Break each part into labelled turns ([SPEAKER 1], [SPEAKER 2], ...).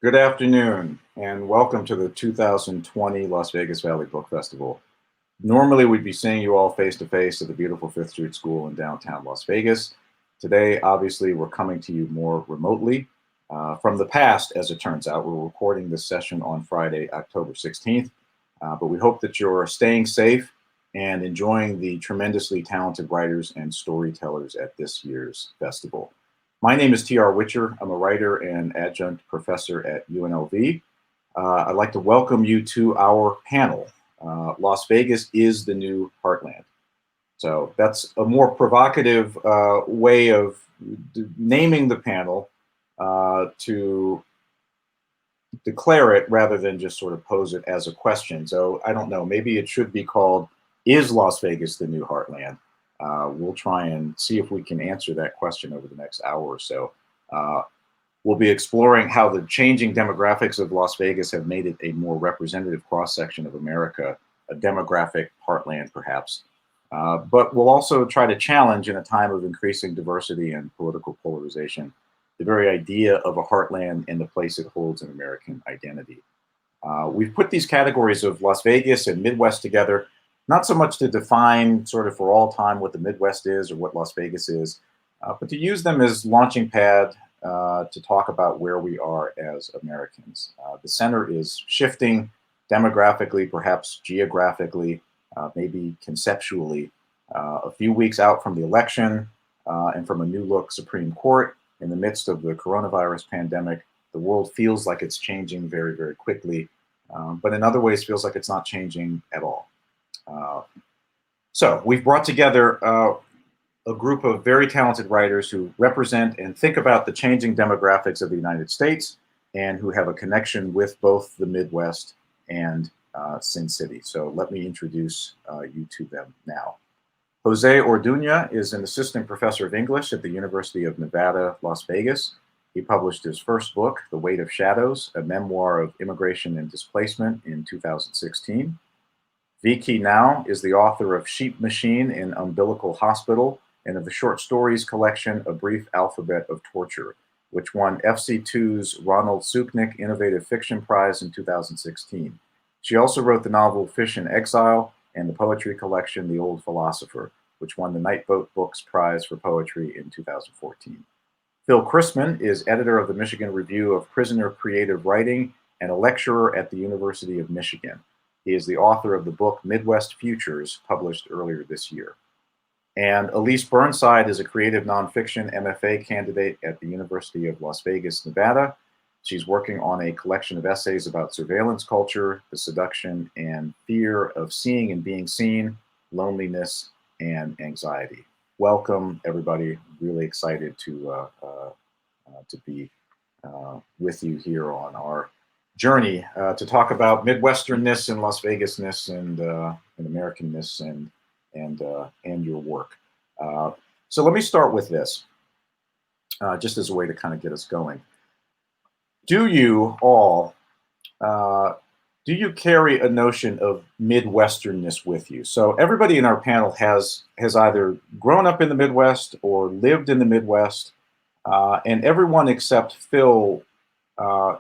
[SPEAKER 1] Good afternoon, and welcome to the 2020 Las Vegas Valley Book Festival. Normally, we'd be seeing you all face to face at the beautiful Fifth Street School in downtown Las Vegas. Today, obviously, we're coming to you more remotely. From the past, as it turns out, we're recording this session on Friday, October 16th, but we hope that you're staying safe and enjoying the tremendously talented writers and storytellers at this year's festival. My name is T.R. Witcher. I'm a writer and adjunct professor at UNLV. I'd like to welcome you to our panel. Las Vegas is the new Heartland. So that's a more provocative way of naming the panel to declare it rather than just sort of pose it as a question. So I don't know, maybe it should be called, Is Las Vegas the New Heartland? We'll try and see if we can answer that question over the next hour or so. We'll be exploring how the changing demographics of Las Vegas have made it a more representative cross-section of America, a demographic heartland perhaps. But we'll also try to challenge, in a time of increasing diversity and political polarization, the very idea of a heartland and the place it holds in American identity. We've put these categories of Las Vegas and Midwest together, not so much to define sort of for all time what the Midwest is or what Las Vegas is, but to use them as launching pad to talk about where we are as Americans. The center is shifting demographically, perhaps geographically, maybe conceptually. A few weeks out from the election and from a new look Supreme Court, in the midst of the coronavirus pandemic, the world feels like it's changing very, very quickly, but in other ways feels like it's not changing at all. So we've brought together a group of very talented writers who represent and think about the changing demographics of the United States and who have a connection with both the Midwest and Sin City. So let me introduce you to them now. José Orduña is an assistant professor of English at the University of Nevada, Las Vegas. He published his first book, The Weight of Shadows, a memoir of immigration and displacement, in 2016. Vicky Now is the author of Sheep Machine in Umbilical Hospital and of the short stories collection A Brief Alphabet of Torture, which won FC2's Ronald Suknick Innovative Fiction Prize in 2016. She also wrote the novel Fish in Exile and the poetry collection The Old Philosopher, which won the Nightboat Books Prize for Poetry in 2014. Phil Christman is editor of the Michigan Review of Prisoner Creative Writing and a lecturer at the University of Michigan. He is the author of the book Midwest Futures, published earlier this year. And Alyse Burnside is a creative nonfiction MFA candidate at the University of Las Vegas, Nevada. She's working on a collection of essays about surveillance culture, the seduction and fear of seeing and being seen, loneliness, and anxiety. Welcome, everybody. Really excited to be with you here on our journey to talk about Midwesternness and Las Vegasness and Americanness and your work. So let me start with this, just as a way to kind of get us going. Do you all, do you carry a notion of Midwesternness with you? So everybody in our panel has either grown up in the Midwest or lived in the Midwest, and everyone except Phil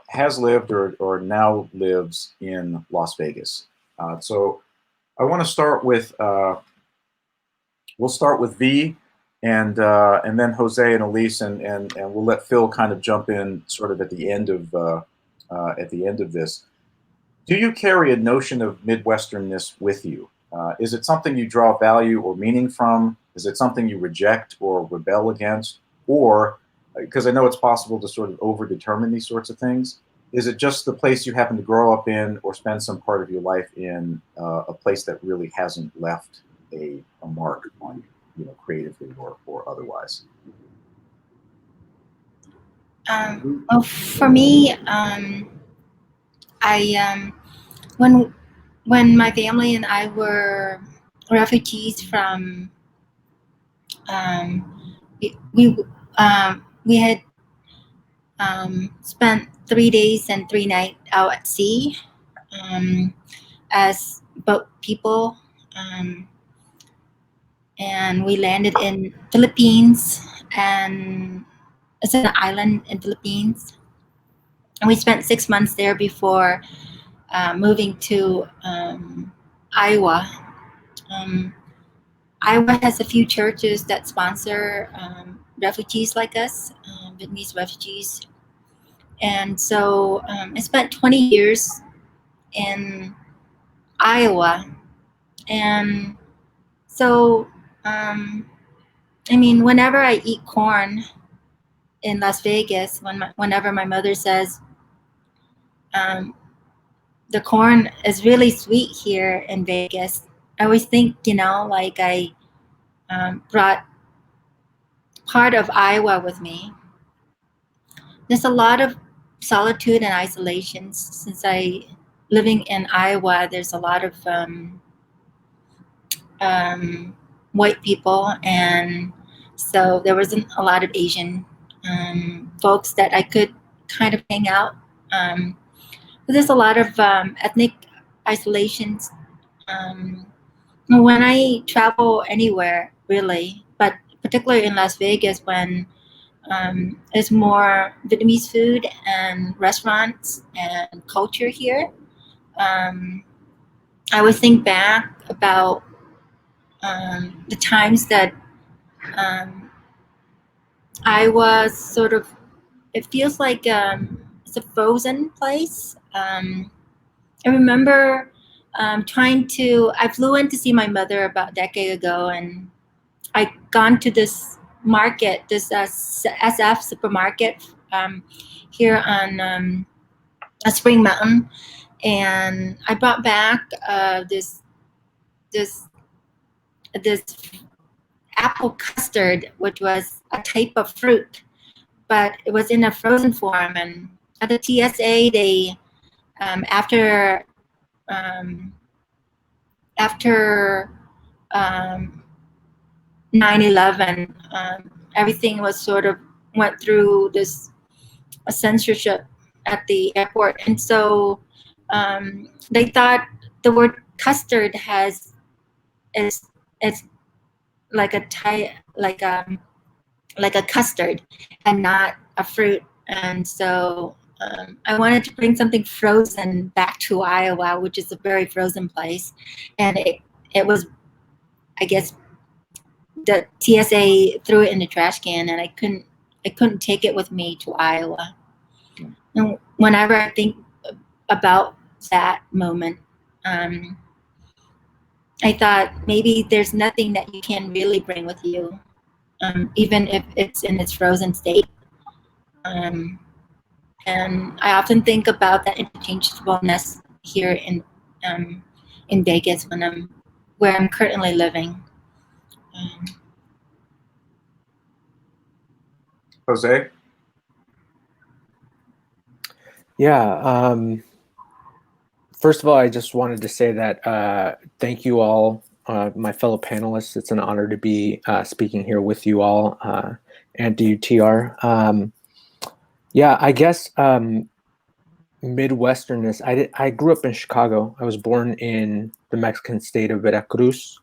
[SPEAKER 1] has lived or now lives in Las Vegas. So I want to start with, we'll start with V and then José and Alyse, and we'll let Phil kind of jump in sort of at the end of this. Do you carry a notion of Midwesternness with you? Is it something you draw value or meaning from? Is it something you reject or rebel against? Or, because I know it's possible to sort of over-determine these sorts of things, is it just the place you happen to grow up in or spend some part of your life in, a place that really hasn't left a mark on you, creatively or otherwise?
[SPEAKER 2] Well, for me, when my family and I were refugees from, we had spent 3 days and 3 nights out at sea as boat people, and we landed in Philippines, and it's an island in Philippines. And we spent 6 months there before moving to Iowa. Iowa has a few churches that sponsor refugees like us, Vietnamese refugees. And so I spent 20 years in Iowa. And so, I mean, whenever I eat corn in Las Vegas, whenever my mother says, the corn is really sweet here in Vegas, I always think, like I brought part of Iowa with me. There's a lot of solitude and isolation since living in Iowa. There's a lot of white people, and so there wasn't a lot of Asian folks that I could kind of hang out. But there's a lot of ethnic isolations when I travel anywhere, really, but particularly in Las Vegas when there's more Vietnamese food and restaurants and culture here. I would think back about the times that I was sort of, it feels like it's a frozen place. I remember I flew in to see my mother about a decade ago, and I gone to this market, this SF supermarket here on Spring Mountain, and I brought back this apple custard, which was a type of fruit, but it was in a frozen form. And at the TSA, they after 9/11, everything was sort of went through this censorship at the airport, and so they thought the word custard it's like like a custard and not a fruit. And so I wanted to bring something frozen back to Iowa, which is a very frozen place, and it was, I guess, the TSA threw it in the trash can, and I couldn't take it with me to Iowa. And whenever I think about that moment, I thought maybe there's nothing that you can really bring with you, even if it's in its frozen state. And I often think about that interchangeableness here in Vegas where I'm currently living.
[SPEAKER 1] Jose?
[SPEAKER 3] Yeah. First of all, I just wanted to say that thank you all, my fellow panelists. It's an honor to be speaking here with you all and to UTR. Yeah, I guess Midwesternness. I grew up in Chicago. I was born in the Mexican state of Veracruz,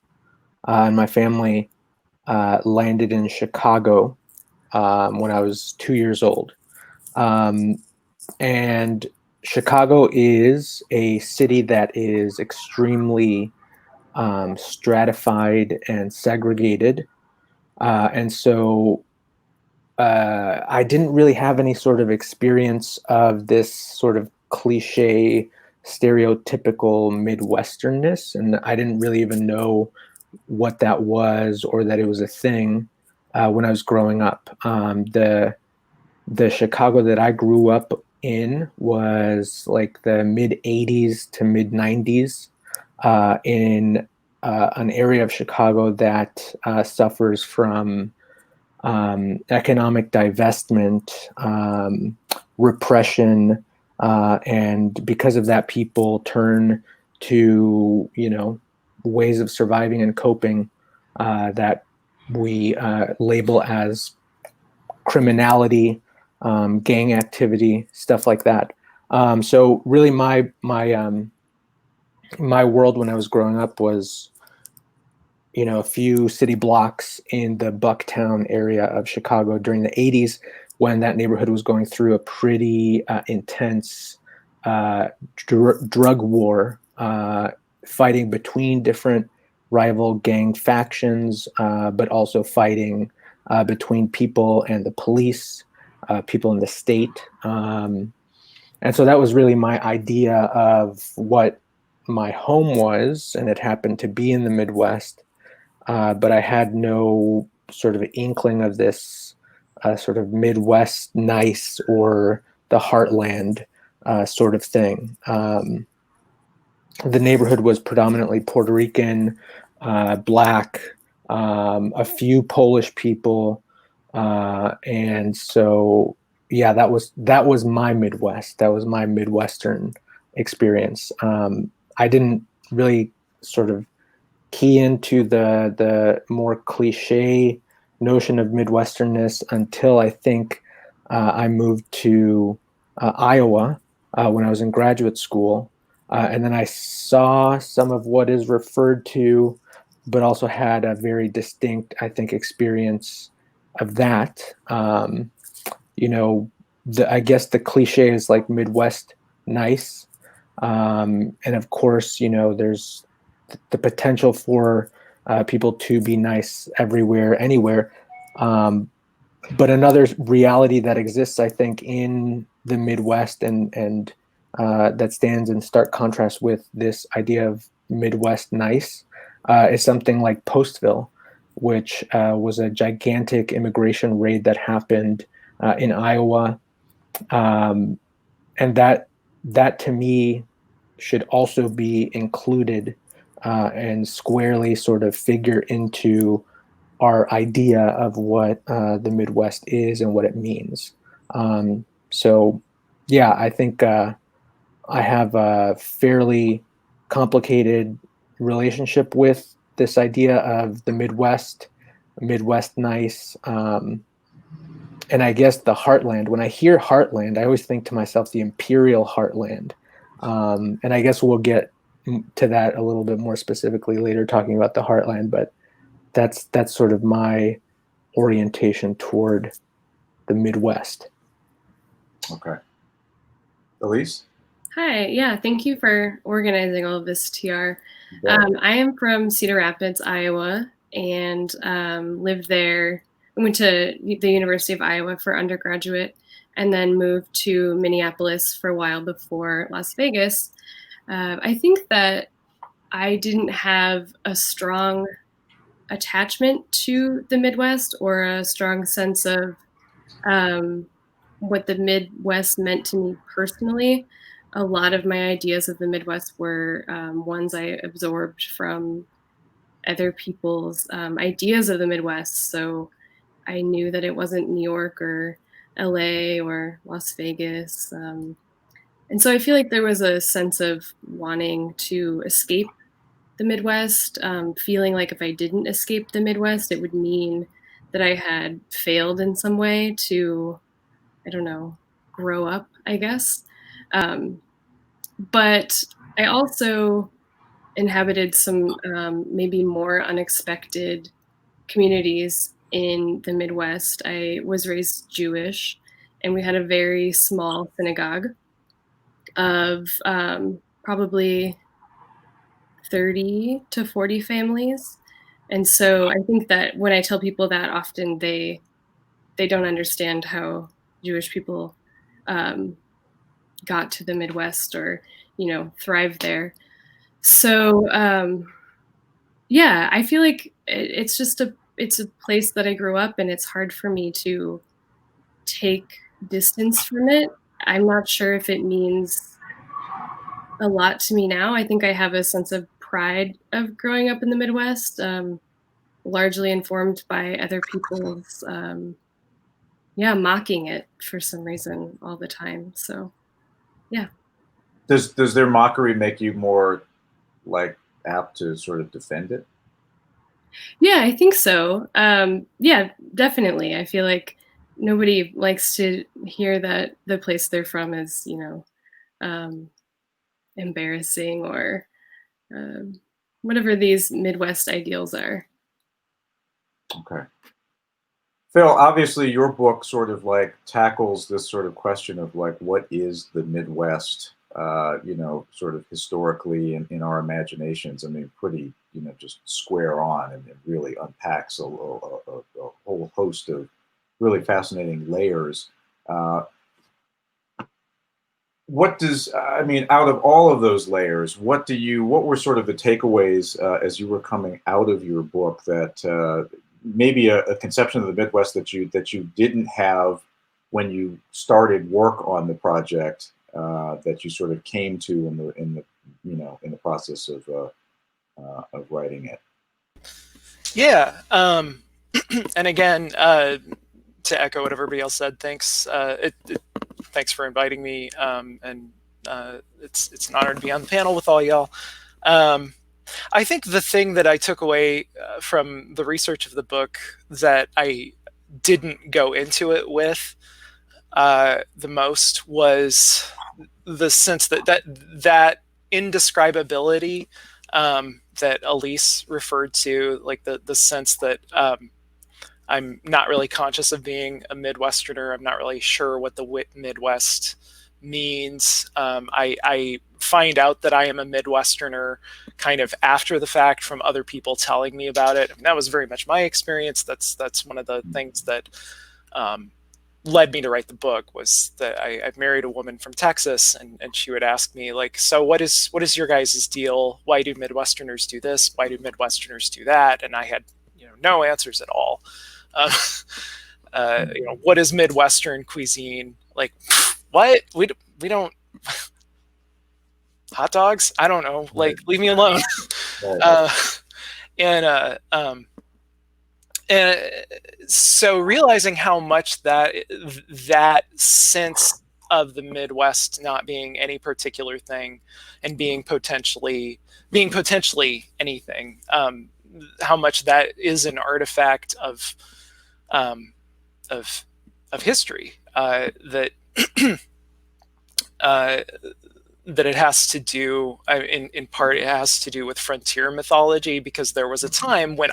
[SPEAKER 3] and my family landed in Chicago when I was 2 years old. And Chicago is a city that is extremely stratified and segregated. And so I didn't really have any sort of experience of this sort of cliche, stereotypical Midwesternness. And I didn't really even know what that was or that it was a thing when I was growing up. The Chicago that I grew up in was like the mid 80s to mid 90s in an area of Chicago that suffers from economic divestment, repression, and because of that, people turn to, ways of surviving and coping that we label as criminality, gang activity, stuff like that. So really my world when I was growing up was, a few city blocks in the Bucktown area of Chicago during the 80s, when that neighborhood was going through a pretty intense drug war, fighting between different rival gang factions, but also fighting between people and the police, people in the state. And so that was really my idea of what my home was, and it happened to be in the Midwest. But I had no sort of inkling of this sort of Midwest nice or the Heartland sort of thing. The neighborhood was predominantly Puerto Rican, Black, a few Polish people, and so yeah, that was my Midwest. That was my Midwestern experience. I didn't really sort of key into the more cliche notion of Midwesternness until I think I moved to Iowa when I was in graduate school. And then I saw some of what is referred to, but also had a very distinct, I think, experience of that. You know, I guess the cliche is like Midwest nice. And of course, you know, there's the potential for people to be nice everywhere, anywhere. But another reality that exists, I think, in the Midwest and that stands in stark contrast with this idea of Midwest nice is something like Postville, which was a gigantic immigration raid that happened in Iowa, and that to me should also be included and squarely sort of figure into our idea of what the Midwest is and what it means. So, yeah, I think I have a fairly complicated relationship with this idea of the Midwest, Midwest nice, and I guess the Heartland. When I hear Heartland, I always think to myself the Imperial Heartland, and I guess we'll get to that a little bit more specifically later, talking about the Heartland. But that's sort of my orientation toward the Midwest.
[SPEAKER 1] Okay. Alyse?
[SPEAKER 4] Hi, yeah, thank you for organizing all of this, TR.
[SPEAKER 1] Yeah.
[SPEAKER 4] I am from Cedar Rapids, Iowa, and lived there. I went to the University of Iowa for undergraduate and then moved to Minneapolis for a while before Las Vegas. I think that I didn't have a strong attachment to the Midwest or a strong sense of what the Midwest meant to me personally. A lot of my ideas of the Midwest were ones I absorbed from other people's ideas of the Midwest. So I knew that it wasn't New York or LA or Las Vegas. And so I feel like there was a sense of wanting to escape the Midwest, feeling like if I didn't escape the Midwest, it would mean that I had failed in some way to, I don't know, grow up, I guess. But I also inhabited some maybe more unexpected communities in the Midwest. I was raised Jewish, and we had a very small synagogue of probably 30 to 40 families. And so I think that when I tell people that, often they don't understand how Jewish people got to the Midwest or, thrived there. So yeah, I feel like it's a place that I grew up, and it's hard for me to take distance from it. I'm not sure if it means a lot to me now. I think I have a sense of pride of growing up in the Midwest, largely informed by other people's, mocking it for some reason all the time. So, yeah.
[SPEAKER 1] Does their mockery make you more like apt to sort of defend it?
[SPEAKER 4] Yeah, I think so. Yeah, definitely. I feel like nobody likes to hear that the place they're from is, um, embarrassing or whatever these Midwest ideals are.
[SPEAKER 1] Okay. Phil, obviously your book sort of like tackles this sort of question of like, what is the Midwest, you know, sort of historically in our imaginations. I mean, pretty, you know, just square on, and it really unpacks a whole host of really fascinating layers. Uh, what does, I mean, out of all of those layers, what were sort of the takeaways as you were coming out of your book that maybe a conception of the Midwest that you didn't have when you started work on the project, that you sort of came to in the you know, in the process of writing it?
[SPEAKER 5] Yeah. And again, to echo what everybody else said, thanks. Thanks for inviting me. And it's an honor to be on the panel with all y'all. I think the thing that I took away from the research of the book that I didn't go into it with the most was the sense that indescribability that Alyse referred to, like the sense that I'm not really conscious of being a Midwesterner. I'm not really sure what the Midwest means. I find out that I am a Midwesterner kind of after the fact from other people telling me about it. And that was very much my experience. That's one of the things that led me to write the book, was that I married a woman from Texas, and she would ask me, like, so what is your guys' deal? Why do Midwesterners do this? Why do Midwesterners do that? And I had, you know, no answers at all. You know, what is Midwestern cuisine? Like, what? We don't hot dogs? I don't know. Like, leave me alone. And so realizing how much that sense of the Midwest not being any particular thing and being potentially anything, how much that is an artifact of history, that that it has to do, in part, it has to do with frontier mythology, because there was a time when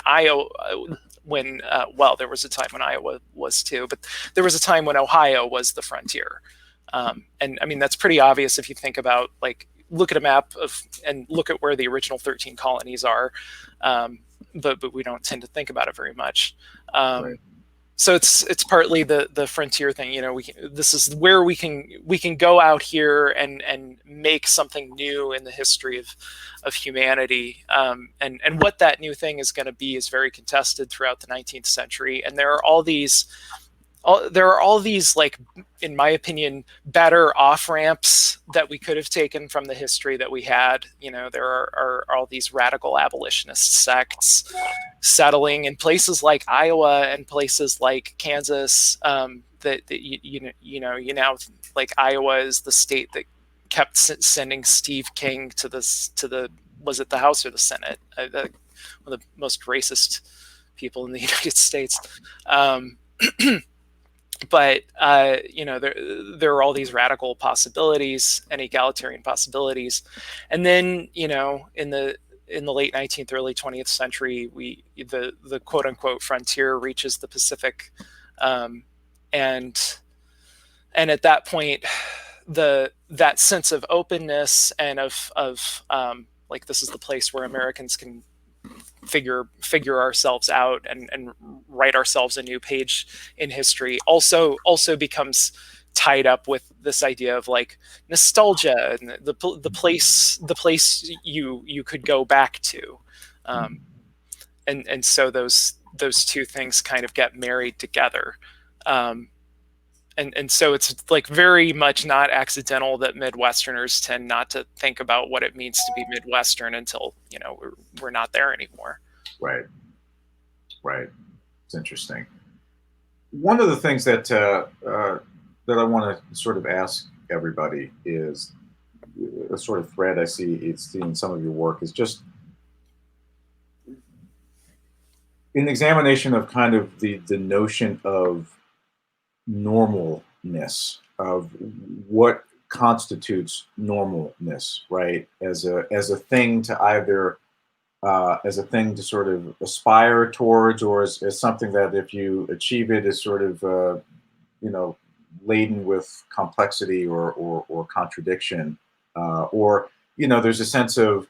[SPEAKER 5] there was a time when Iowa was too, but there was a time when Ohio was the frontier. And I mean, that's pretty obvious if you think about, like, look at a map and look at where the original 13 colonies are. But we don't tend to think about it very much.
[SPEAKER 1] Right.
[SPEAKER 5] So it's partly the frontier thing. You know, this is where we can go out here and make something new in the history of humanity. And what that new thing is going to be is very contested throughout the 19th century. And there are all these, like, in my opinion, better off ramps that we could have taken from the history that we had. You know, there are all these radical abolitionist sects settling in places like Iowa and places like Kansas. That you know, like, Iowa is the state that kept sending Steve King to the was it the House or the Senate? One of the most racist people in the United States. But you know, there are all these radical possibilities and egalitarian possibilities, and then, you know, in the late 19th, early 20th century, the quote unquote frontier reaches the Pacific, and at that point, that sense of openness and of like, this is the place where Americans can figure ourselves out and write ourselves a new page in history, also becomes tied up with this idea of, like, nostalgia and the place you could go back to, and so those two things kind of get married together. And so it's, like, very much not accidental that Midwesterners tend not to think about what it means to be Midwestern until, you know, we're not there anymore.
[SPEAKER 1] Right. It's interesting. One of the things that that I want to sort of ask everybody is a sort of thread I see in some of your work, is just an examination of kind of the notion of normalness, of what constitutes normalness, right? As a thing to either as a thing to sort of aspire towards, or as something that if you achieve it is sort of you know, laden with complexity or contradiction, or you know, there's a sense of,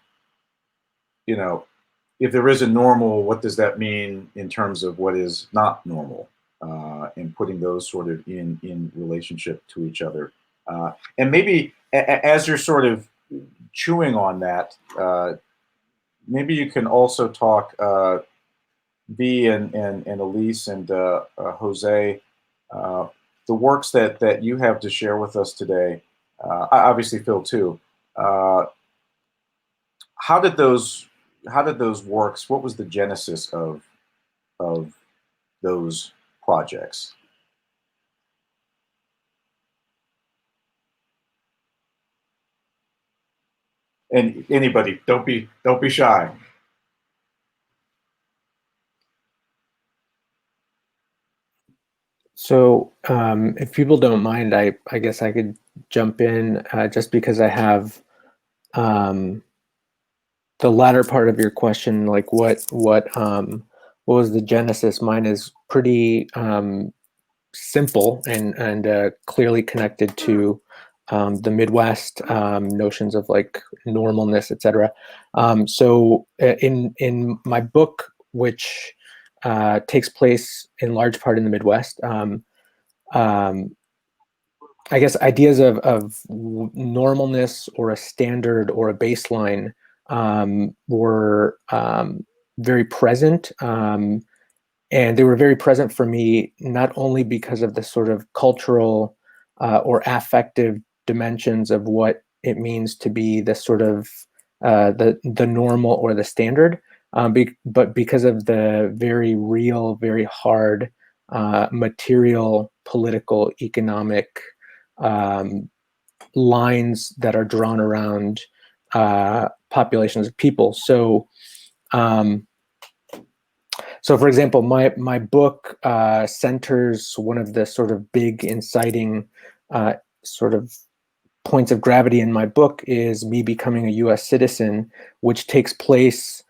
[SPEAKER 1] you know, if there is a normal, what does that mean in terms of what is not normal, and putting those sort of in relationship to each other, and maybe as you're sort of chewing on that, maybe you can also talk, V and Alyse and Jose, uh, the works that you have to share with us today. Obviously, Phil too. Uh, how did those works? What was the genesis of those projects? And anybody, don't be shy.
[SPEAKER 3] So, if people don't mind, I guess I could jump in just because I have um, the latter part of your question, like what was the genesis? Mine is pretty simple and clearly connected to the Midwest, notions of like normalness, etc. So in my book, which takes place in large part in the Midwest, um, I guess ideas of normalness or a standard or a baseline were very present. And they were very present for me, not only because of the sort of cultural or affective dimensions of what it means to be the sort of the normal or the standard, but because of the very real, very hard material, political, economic um, lines that are drawn around populations of people. Um, so, for example, my book centers one of the sort of big inciting sort of points of gravity in my book is me becoming a U.S. citizen, which takes place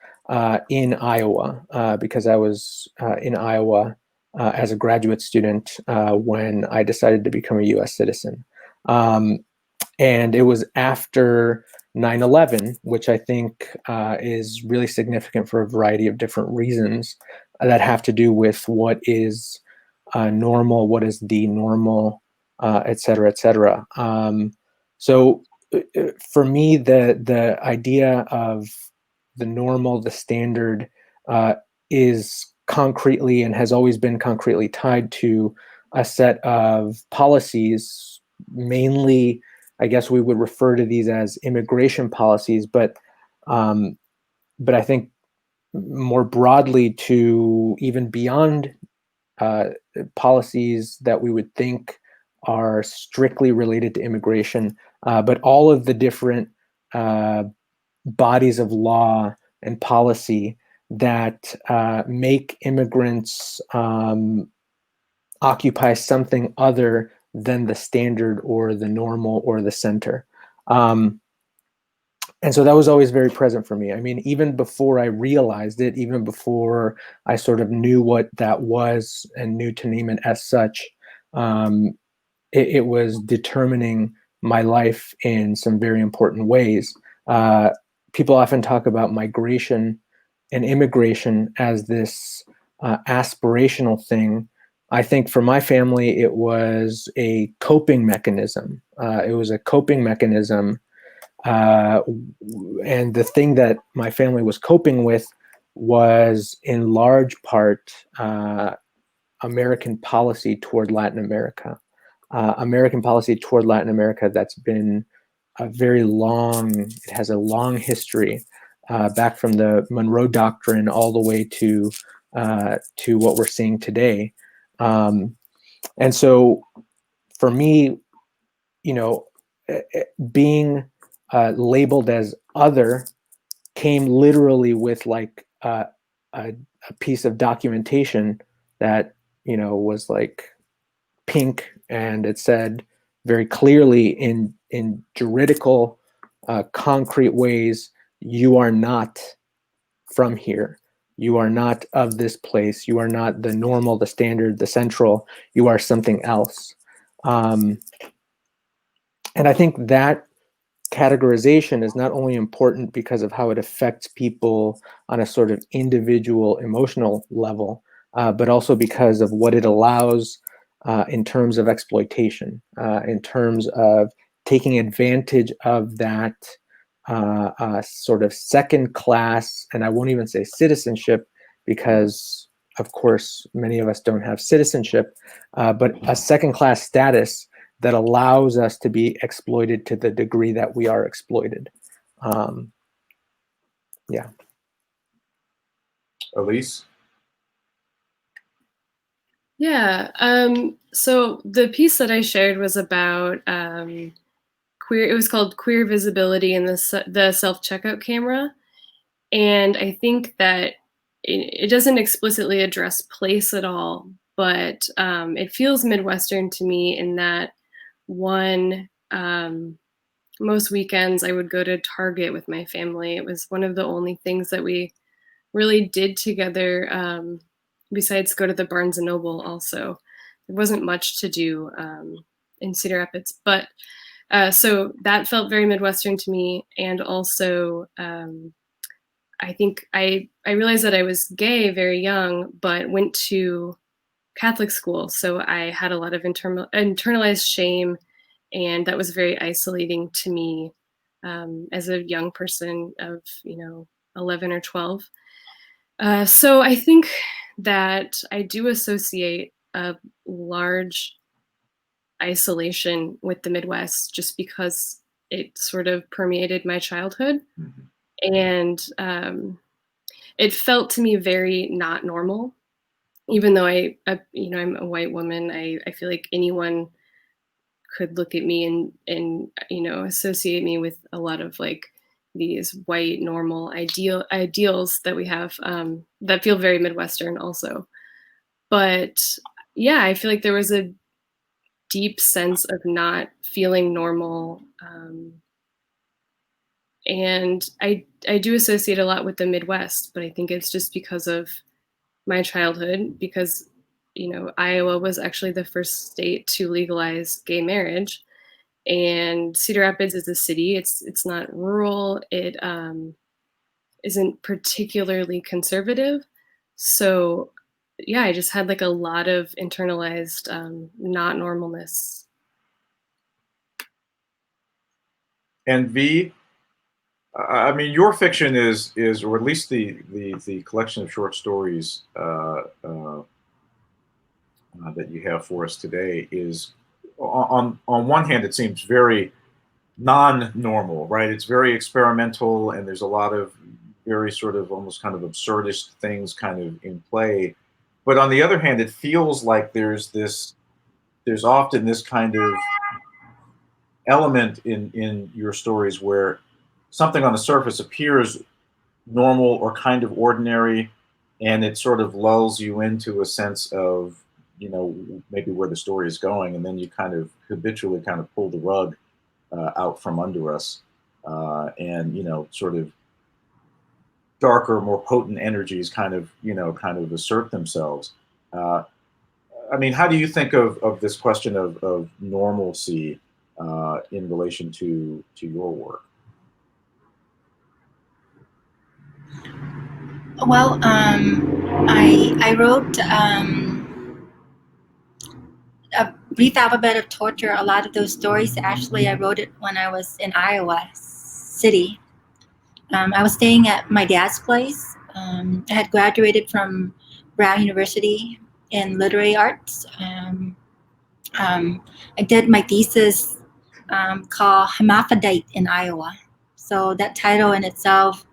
[SPEAKER 3] in Iowa because I was in Iowa as a graduate student when I decided to become a U.S. citizen. Um, and it was after 9/11, which I think is really significant for a variety of different reasons that have to do with what is normal, what is the normal, et cetera, et cetera. So for me, the idea of the normal, the standard, is concretely and has always been concretely tied to a set of policies, mainly I guess we would refer to these as immigration policies, um, but I think more broadly to even beyond uh, policies that we would think are strictly related to immigration, but all of the different uh, bodies of law and policy that make immigrants occupy something other than the standard or the normal or the center. Um, and so that was always very present for me. I mean, even before I realized it, even before I sort of knew what that was and knew to name it as such, um, it was determining my life in some very important ways. Uh, People often talk about migration and immigration as this aspirational thing. I think for my family, it was a coping mechanism. It was a coping mechanism. Uh, and the thing that my family was coping with was in large part American policy toward Latin America. American policy toward Latin America that's been a very long, it has a long history back from the Monroe Doctrine all the way to what we're seeing today. Um, and so for me, you know, being labeled as other came literally with like a piece of documentation that, you know, was like pink and it said very clearly in juridical concrete ways, you are not from here. You are not of this place. You are not the normal, the standard, the central. You are something else. And I think that categorization is not only important because of how it affects people on a sort of individual emotional level, but also because of what it allows in terms of exploitation, in terms of taking advantage of that sort of second class, and I won't even say citizenship, because of course many of us don't have citizenship, but a second class status that allows us to be exploited to the degree that we are exploited. Yeah.
[SPEAKER 1] Alyse?
[SPEAKER 4] Yeah. So the piece that I shared was about queer. It was called "Queer Visibility in the Self-Checkout Camera," and I think that it doesn't explicitly address place at all, but it feels Midwestern to me in that one. Most weekends I would go to Target with my family. It was one of the only things that we really did together, besides go to the Barnes and Noble also. There wasn't much to do in Cedar Rapids, but so that felt very Midwestern to me. And also, I think I realized that I was gay very young, but went to Catholic school. So I had a lot of internalized shame, and that was very isolating to me as a young person of 11 or 12. So I think that I do associate a large isolation with the Midwest just because it sort of permeated my childhood. Mm-hmm. And it felt to me very not normal. Even though I'm a white woman, I feel like anyone could look at me and associate me with a lot of like these white normal ideals that we have that feel very Midwestern also. But yeah, I feel like there was a deep sense of not feeling normal, and I do associate a lot with the Midwest, but I think it's just because of my childhood, because Iowa was actually the first state to legalize gay marriage. And Cedar Rapids is a city. It's not rural. It isn't particularly conservative. So yeah, I just had like a lot of internalized not normalness.
[SPEAKER 1] And V, I mean, your fiction is, or at least the collection of short stories that you have for us today is, on one hand, it seems very non-normal, right? It's very experimental, and there's a lot of very sort of almost kind of absurdist things kind of in play. But on the other hand, it feels like there's often this kind of element in your stories where something on the surface appears normal or kind of ordinary, and it sort of lulls you into a sense of, maybe where the story is going, and then you kind of habitually kind of pull the rug out from under us, and sort of darker, more potent energies kind of assert themselves. I mean, how do you think of this question of normalcy in relation to your work?
[SPEAKER 2] Well, I wrote a brief alphabet of torture. A lot of those stories, actually, I wrote it when I was in Iowa City. I was staying at my dad's place. I had graduated from Brown University in literary arts. I did my thesis called Hermaphrodite in Iowa. So that title in itself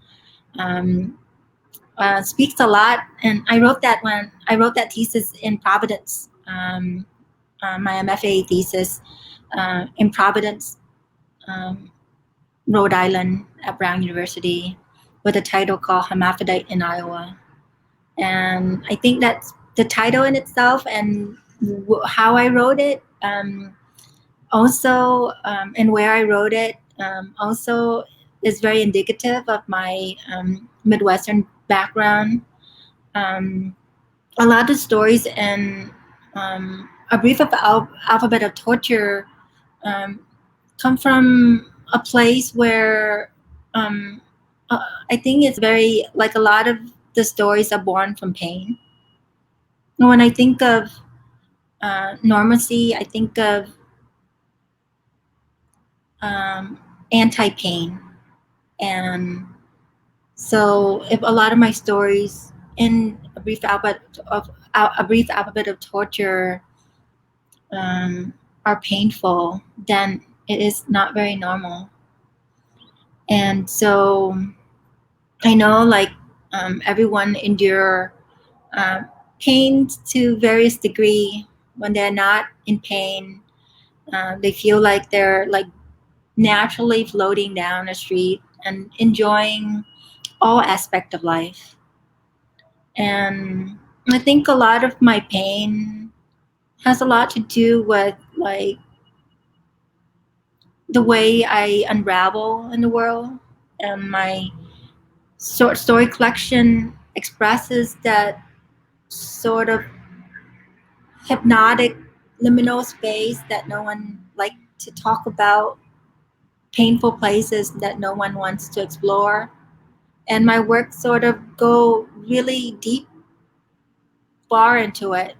[SPEAKER 2] speaks a lot. And I wrote that thesis in Providence, my MFA thesis in Providence, Rhode Island at Brown University, with a title called Hermaphrodite in Iowa. And I think that's the title in itself, and how I wrote it, also, and where I wrote it, also is very indicative of my Midwestern background. A lot of stories in A Brief Alphabet of Torture come from a place where I think it's very, like, a lot of the stories are born from pain. When I think of normalcy, I think of anti-pain. And so if a lot of my stories in A Brief Alphabet of Torture are painful, then it is not very normal. And so I know, like, everyone endure pain to various degree. When they're not in pain, they feel like they're, like, naturally floating down the street and enjoying all aspects of life. And I think a lot of my pain has a lot to do with, like, the way I unravel in the world. And my short story collection expresses that sort of hypnotic liminal space that no one likes to talk about, painful places that no one wants to explore. And my work sort of go really deep, far into it.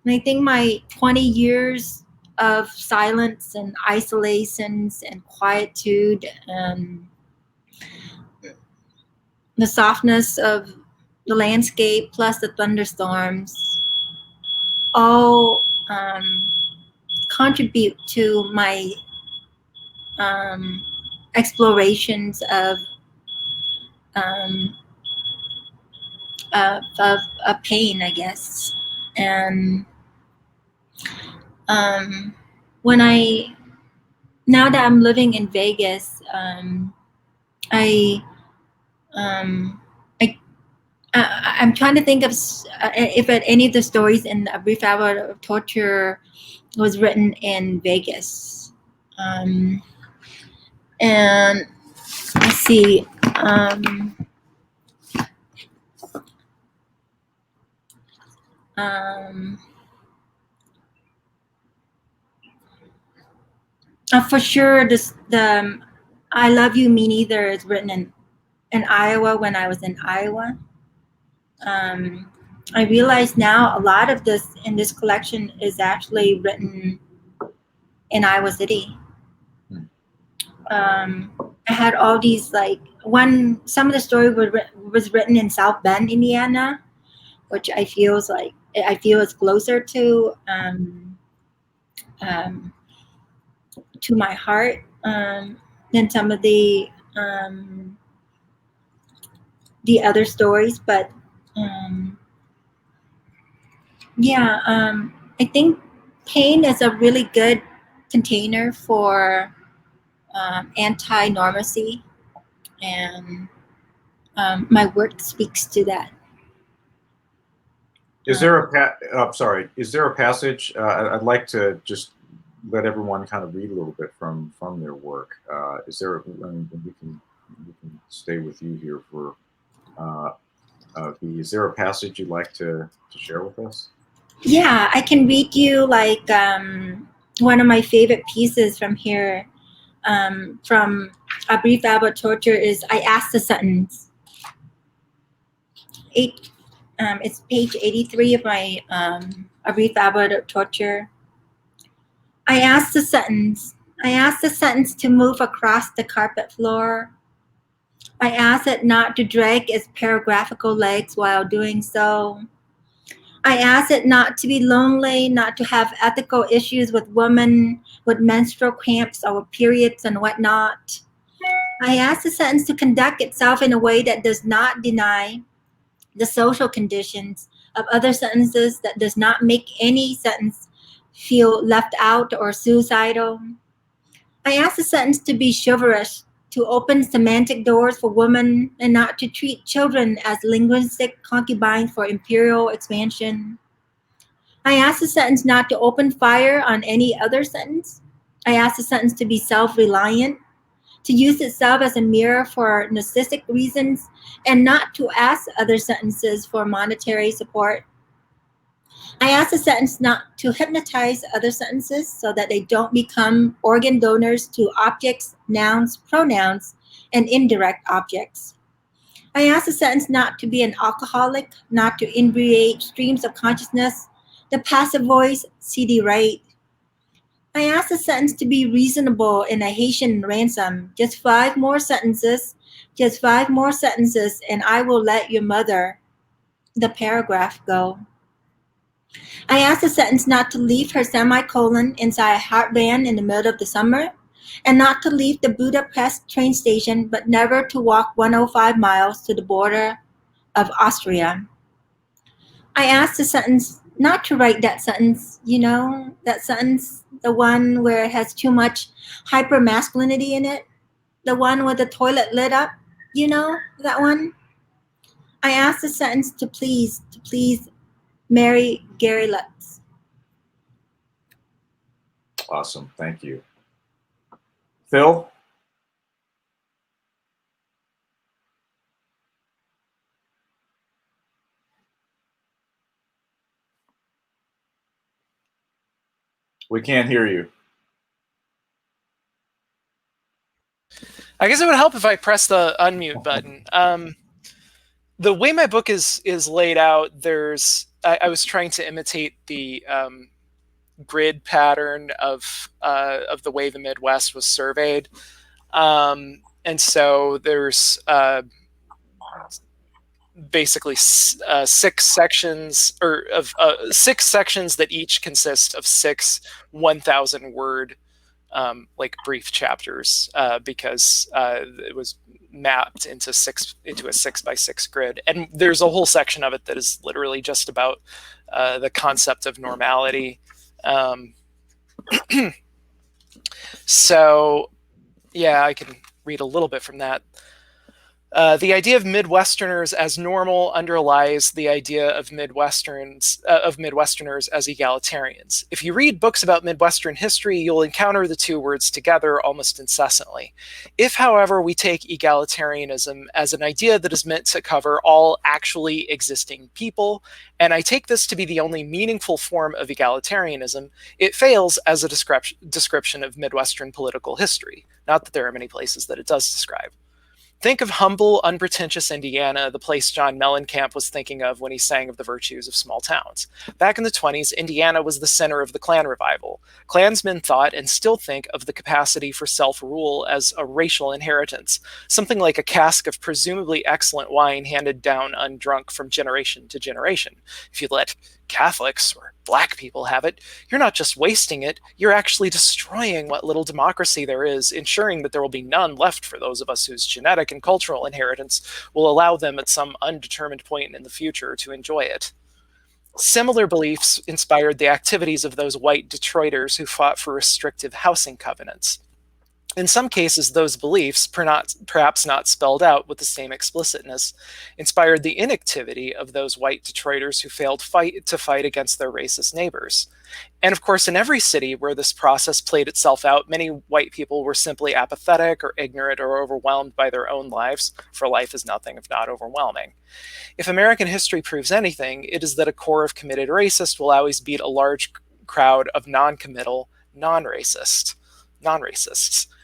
[SPEAKER 2] And I think my 20 years of silence and isolations and quietude and the softness of the landscape plus the thunderstorms all contribute to my explorations of pain, I guess. And now that I'm living in Vegas, I'm trying to think of if any of the stories in A Brief Alphabet of Torture was written in Vegas. And let's see. For sure, the I Love You, Me Neither is written in Iowa when I was in Iowa. I realize now a lot of this in this collection is actually written in Iowa City. I had all these, like, some of the story was written in South Bend, Indiana, which I feel is closer to my heart than some of the other stories. But I think pain is a really good container for anti-normacy, and my work speaks to that.
[SPEAKER 1] Is there a passage? I'd like to just let everyone kind of read a little bit from their work. Is there? We can stay with you here for. Is there a passage you'd like to share with us?
[SPEAKER 2] Yeah, I can read you, like, one of my favorite pieces from here, from A Brief Alphabet of Torture is I Asked the Sentence. It's page 83 of my A Brief Alphabet of Torture. I asked the sentence. I asked the sentence to move across the carpet floor. I asked it not to drag its paragraphical legs while doing so. I asked it not to be lonely, not to have ethical issues with women with menstrual cramps or periods and whatnot. I asked the sentence to conduct itself in a way that does not deny the social conditions of other sentences, that does not make any sentence feel left out or suicidal. I asked the sentence to be chivalrous, to open semantic doors for women, and not to treat children as linguistic concubines for imperial expansion. I asked the sentence not to open fire on any other sentence. I asked the sentence to be self-reliant, to use itself as a mirror for narcissistic reasons, and not to ask other sentences for monetary support. I ask the sentence not to hypnotize other sentences so that they don't become organ donors to objects, nouns, pronouns, and indirect objects. I ask the sentence not to be an alcoholic, not to inebriate streams of consciousness, the passive voice, CD right. I ask the sentence to be reasonable in a Haitian ransom. Just 5 more sentences, just 5 more sentences, and I will let your mother, the paragraph, go. I asked the sentence not to leave her semicolon inside Heartland in the middle of the summer, and not to leave the Budapest train station, but never to walk 105 miles to the border of Austria. I asked the sentence not to write that sentence, that sentence, the one where it has too much hyper-masculinity in it, the one with the toilet lit up, that one. I asked the sentence to please marry Gary Lutz.
[SPEAKER 1] Awesome. Thank you. Phil? We can't hear you.
[SPEAKER 5] I guess it would help if I press the unmute button. The way my book is laid out, I was trying to imitate the grid pattern of the way the Midwest was surveyed, and so there's basically 6 sections, or of 6 sections that each consist of 6 1,000-word brief chapters, because it was mapped into a 6x6 grid, and there's a whole section of it that is literally just about the concept of normality. So yeah, I can read a little bit from that. The idea of Midwesterners as normal underlies the idea of Midwesterners as egalitarians. If you read books about Midwestern history, you'll encounter the 2 words together almost incessantly. If, however, we take egalitarianism as an idea that is meant to cover all actually existing people, and I take this to be the only meaningful form of egalitarianism, it fails as a description of Midwestern political history. Not that there are many places that it does describe. Think of humble, unpretentious Indiana, the place John Mellencamp was thinking of when he sang of the virtues of small towns. Back in the 1920s, Indiana was the center of the Klan revival. Klansmen thought and still think of the capacity for self-rule as a racial inheritance, something like a cask of presumably excellent wine handed down undrunk from generation to generation. If you let Catholics or Black people have it, you're not just wasting it, you're actually destroying what little democracy there is, ensuring that there will be none left for those of us whose genetic and cultural inheritance will allow them at some undetermined point in the future to enjoy it. Similar beliefs inspired the activities of those white Detroiters who fought for restrictive housing covenants. In some cases, those beliefs, perhaps not spelled out with the same explicitness, inspired the inactivity of those white Detroiters who failed to fight against their racist neighbors. And of course, in every city where this process played itself out, many white people were simply apathetic or ignorant or overwhelmed by their own lives, for life is nothing if not overwhelming. If American history proves anything, it is that a core of committed racists will always beat a large crowd of non-committal, non-racists.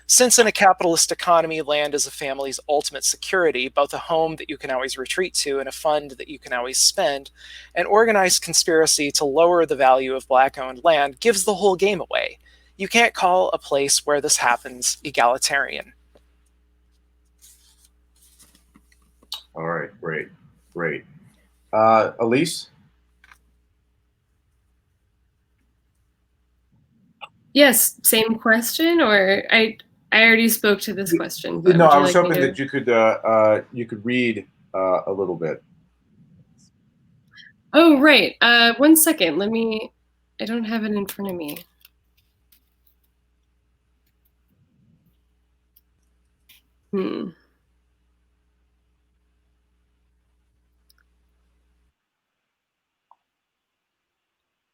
[SPEAKER 5] Since in a capitalist economy, land is a family's ultimate security, both a home that you can always retreat to and a fund that you can always spend, an organized conspiracy to lower the value of Black-owned land gives the whole game away. You can't call a place where this happens egalitarian.
[SPEAKER 1] All right, great. Alyse?
[SPEAKER 4] Yes, same question, or I already spoke to this question.
[SPEAKER 1] No, I was hoping that you could read a little bit.
[SPEAKER 4] Oh, right. 1 second. I don't have it in front of me.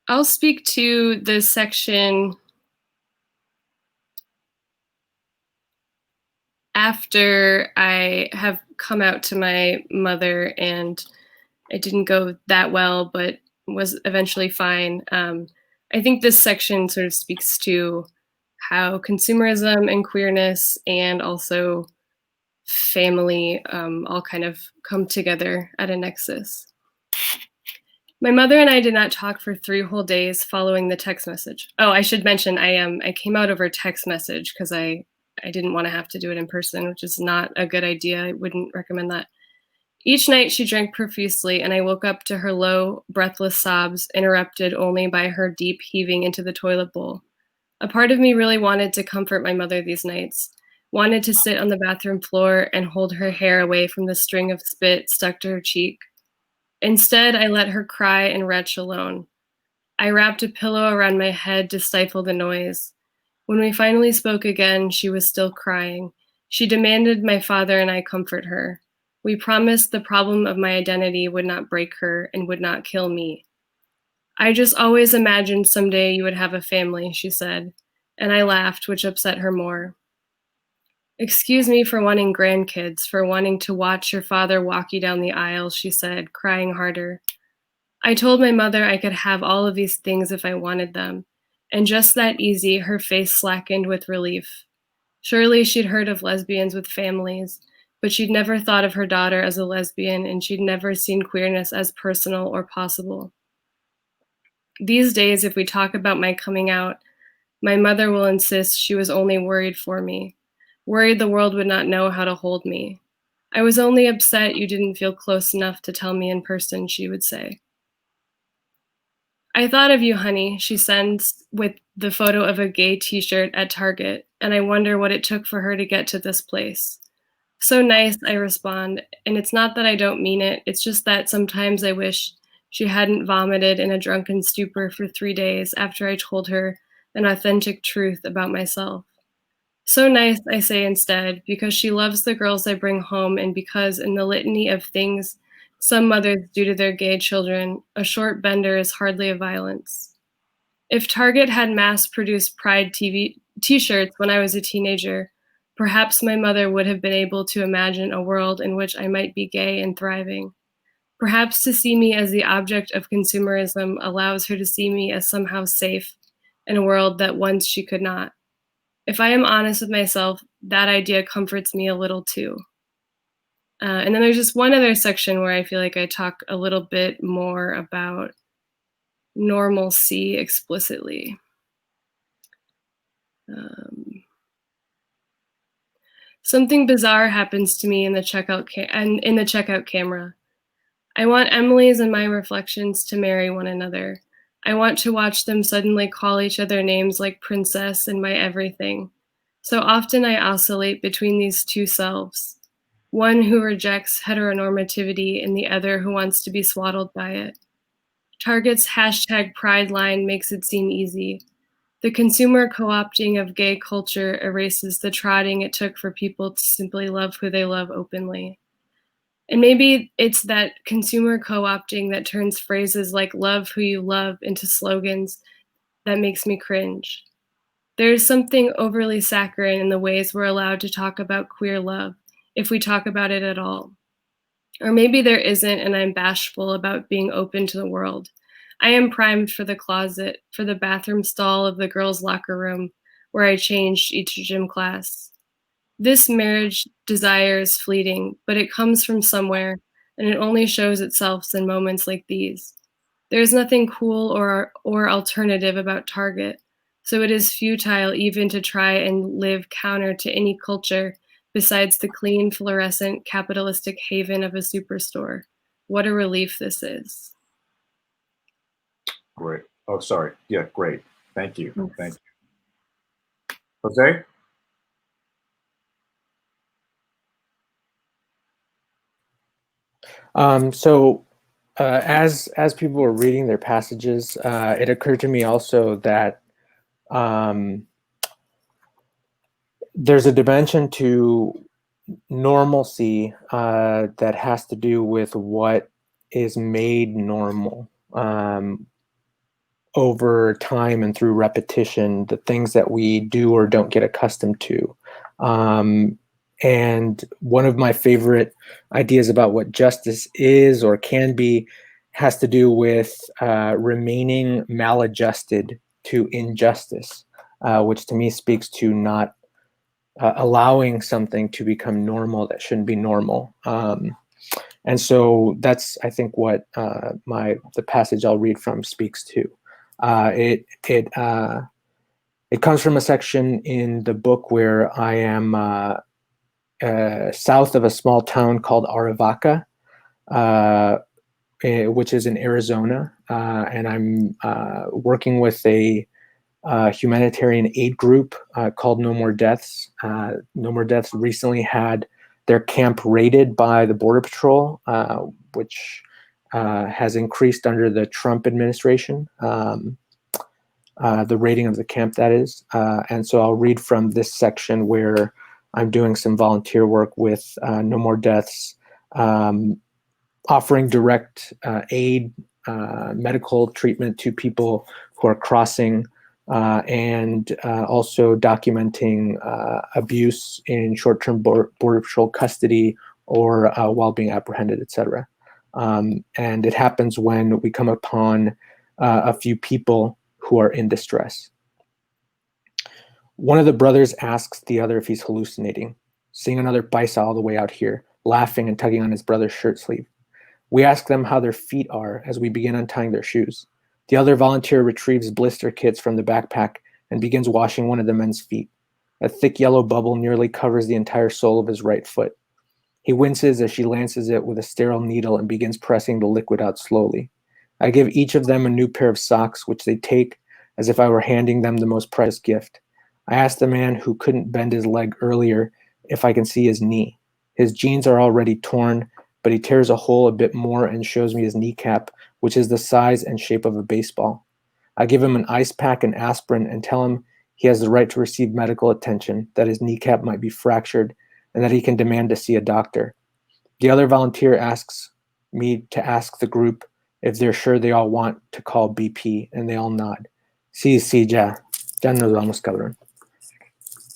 [SPEAKER 4] I'll speak to the section after I have come out to my mother, and it didn't go that well, but was eventually fine. I think this section sort of speaks to how consumerism and queerness and also family all kind of come together at a nexus. My mother and I did not talk for 3 whole days following the text message. Oh, I should mention I came out over text message because I didn't want to have to do it in person, which is not a good idea. I wouldn't recommend that. Each night she drank profusely, and I woke up to her low, breathless sobs, interrupted only by her deep heaving into the toilet bowl. A part of me really wanted to comfort my mother these nights, wanted to sit on the bathroom floor and hold her hair away from the string of spit stuck to her cheek. Instead, I let her cry and retch alone. I wrapped a pillow around my head to stifle the noise. When we finally spoke again, she was still crying. She demanded my father and I comfort her. We promised the problem of my identity would not break her and would not kill me. I just always imagined someday you would have a family, she said, and I laughed, which upset her more. Excuse me for wanting grandkids, for wanting to watch your father walk you down the aisle, she said, crying harder. I told my mother I could have all of these things if I wanted them, and just that easy, her face slackened with relief. Surely she'd heard of lesbians with families, but she'd never thought of her daughter as a lesbian, and she'd never seen queerness as personal or possible. These days, if we talk about my coming out, my mother will insist she was only worried for me, worried the world would not know how to hold me. I was only upset you didn't feel close enough to tell me in person, she would say. I thought of you, honey, she sends with the photo of a gay t-shirt at Target, and I wonder what it took for her to get to this place. So nice, I respond, and it's not that I don't mean it, it's just that sometimes I wish she hadn't vomited in a drunken stupor for 3 days after I told her an authentic truth about myself. So nice, I say instead, because she loves the girls I bring home, and because in the litany of things some mothers do to their gay children, a short bender is hardly a violence. If Target had mass-produced Pride t-shirts when I was a teenager, perhaps my mother would have been able to imagine a world in which I might be gay and thriving. Perhaps to see me as the object of consumerism allows her to see me as somehow safe in a world that once she could not. If I am honest with myself, that idea comforts me a little too. And then there's just one other section where I feel like I talk a little bit more about normalcy explicitly. Something bizarre happens to me in the checkout camera. I want Emily's and my reflections to marry one another. I want to watch them suddenly call each other names like princess and my everything. So often I oscillate between these two selves, one who rejects heteronormativity and the other who wants to be swaddled by it. Target's #Pride line makes it seem easy. The consumer co-opting of gay culture erases the trotting it took for people to simply love who they love openly. And maybe it's that consumer co-opting that turns phrases like love who you love into slogans that makes me cringe. There's something overly saccharine in the ways we're allowed to talk about queer love, if we talk about it at all. Or maybe there isn't, and I'm bashful about being open to the world. I am primed for the closet, for the bathroom stall of the girls' locker room, where I changed each gym class. This marriage desire is fleeting, but it comes from somewhere, and it only shows itself in moments like these. There is nothing cool or alternative about Target, so it is futile even to try and live counter to any culture besides the clean, fluorescent, capitalistic haven of a superstore. What a relief this is.
[SPEAKER 1] Great. Oh, sorry. Yeah, great. Thank you.
[SPEAKER 4] Thanks.
[SPEAKER 1] Thank you. Jose?
[SPEAKER 3] As people were reading their passages, it occurred to me also that there's a dimension to normalcy that has to do with what is made normal over time and through repetition, the things that we do or don't get accustomed to. And one of my favorite ideas about what justice is or can be has to do with remaining maladjusted to injustice, which to me speaks to not allowing something to become normal that shouldn't be normal. And so that's, I think, what the passage I'll read from speaks to. It comes from a section in the book where I am south of a small town called Aravaca, which is in Arizona, and I'm working with a humanitarian aid group called No More Deaths. No More Deaths recently had their camp raided by the Border Patrol, which has increased under the Trump administration, the raiding of the camp, that is. And so I'll read from this section where I'm doing some volunteer work with No More Deaths, offering direct aid, medical treatment to people who are crossing, and also documenting abuse in short-term Border Patrol custody or while being apprehended, etc. And it happens when we come upon a few people who are in distress. One of the brothers asks the other if he's hallucinating, seeing another paisa all the way out here, laughing and tugging on his brother's shirt sleeve. We ask them how their feet are as we begin untying their shoes. The other volunteer retrieves blister kits from the backpack and begins washing one of the men's feet. A thick yellow bubble nearly covers the entire sole of his right foot. He winces as she lances it with a sterile needle and begins pressing the liquid out slowly. I give each of them a new pair of socks, which they take as if I were handing them the most precious gift. I ask the man who couldn't bend his leg earlier if I can see his knee. His jeans are already torn, but he tears a hole a bit more and shows me his kneecap, which is the size and shape of a baseball. I give him an ice pack and aspirin and tell him he has the right to receive medical attention, that his kneecap might be fractured, and that he can demand to see a doctor. The other volunteer asks me to ask the group if they're sure they all want to call BP, and they all nod. Sí, ya nos vamos, cabrón.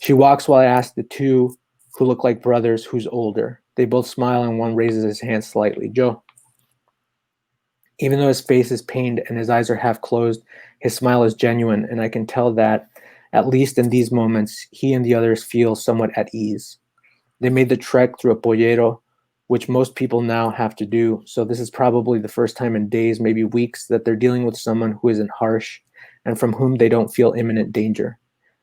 [SPEAKER 3] She walks while I ask the two who look like brothers who's older. They both smile and one raises his hand slightly. Joe. Even though his face is pained and his eyes are half closed, his smile is genuine, and I can tell that, at least in these moments, he and the others feel somewhat at ease. They made the trek through a pollero, which most people now have to do, so this is probably the first time in days, maybe weeks, that they're dealing with someone who isn't harsh and from whom they don't feel imminent danger.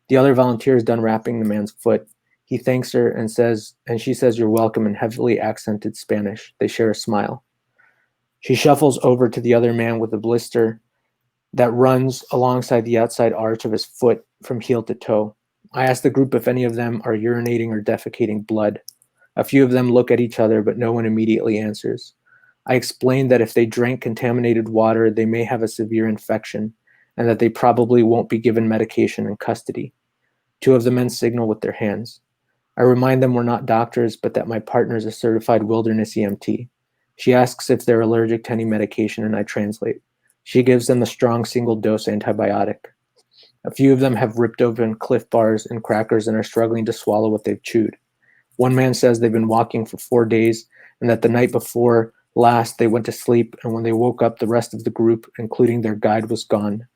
[SPEAKER 3] The other volunteer is done wrapping the man's foot. He thanks her and she says, "You're welcome," in heavily accented Spanish. They share a smile. She shuffles over to the other man with a blister that runs alongside the outside arch of his foot from heel to toe. I ask the group if any of them are urinating or defecating blood. A few of them look at each other, but no one immediately answers. I explain that if they drank contaminated water, they may have a severe infection, and that they probably won't be given medication in custody. Two of the men signal with their hands. I remind them we're not doctors, but that my partner is a certified wilderness EMT. She asks if they're allergic to any medication, and I translate. She gives them a strong single-dose antibiotic. A few of them have ripped open Cliff Bars and crackers and are struggling to swallow what they've chewed. One man says they've been walking for 4 days and that the night before last they went to sleep, and when they woke up, the rest of the group, including their guide, was gone.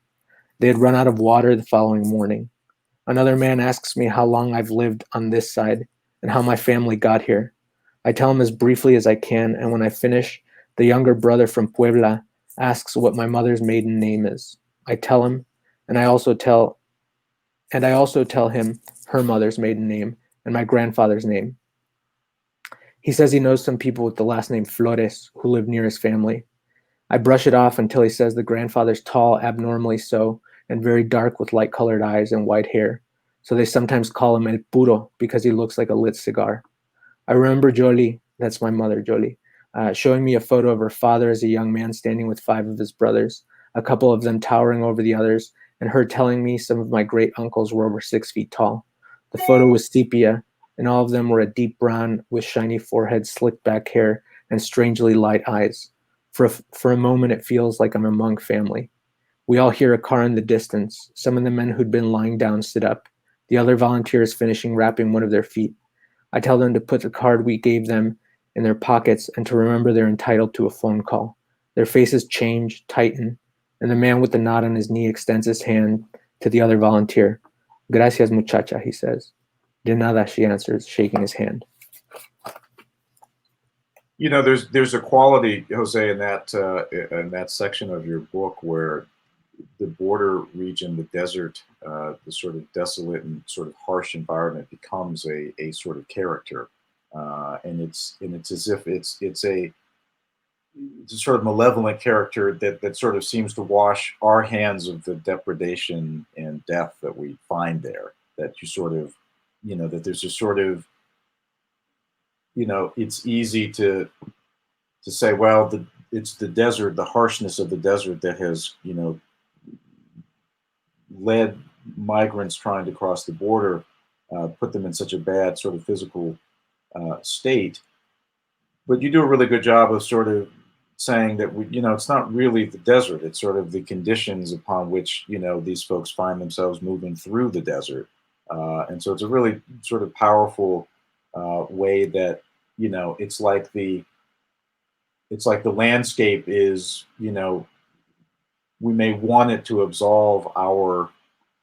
[SPEAKER 3] They had run out of water the following morning. Another man asks me how long I've lived on this side and how my family got here. I tell him as briefly as I can, and when I finish, the younger brother from Puebla asks what my mother's maiden name is. I tell him, and I also tell him her mother's maiden name and my grandfather's name. He says he knows some people with the last name Flores who live near his family. I brush it off until he says the grandfather's tall, abnormally so, and very dark with light-colored eyes and white hair, so they sometimes call him El Puro because he looks like a lit cigar. I remember Jolie, that's my mother, Jolie, showing me a photo of her father as a young man standing with 5 of his brothers, a couple of them towering over the others, and her telling me some of my great-uncles were over 6 feet tall. The photo was sepia, and all of them were a deep brown with shiny foreheads, slicked back hair, and strangely light eyes. For a moment, it feels like I'm among family. We all hear a car in the distance. Some of the men who'd been lying down sit up. The other volunteers finishing wrapping one of their feet. I tell them to put the card we gave them in their pockets and to remember they're entitled to a phone call. Their faces change, tighten, and the man with the knot on his knee extends his hand to the other volunteer. Gracias, muchacha, he says. De nada, she answers, shaking his hand.
[SPEAKER 1] You know, there's a quality, Jose, in that section of your book where the border region, the desert, the sort of desolate and sort of harsh environment becomes a sort of character, and it's as if it's a sort of malevolent character that sort of seems to wash our hands of the depredation and death that we find there. That you sort of, you know, that there's a sort of, you know, it's easy to say, well, it's the desert, the harshness of the desert that has, you know, led migrants trying to cross the border, put them in such a bad sort of physical state. But you do a really good job of sort of saying that we, you know, it's not really the desert; it's sort of the conditions upon which, you know, these folks find themselves moving through the desert, and so it's a really sort of powerful way that, you know, it's like the landscape is, you know, we may want it to absolve our,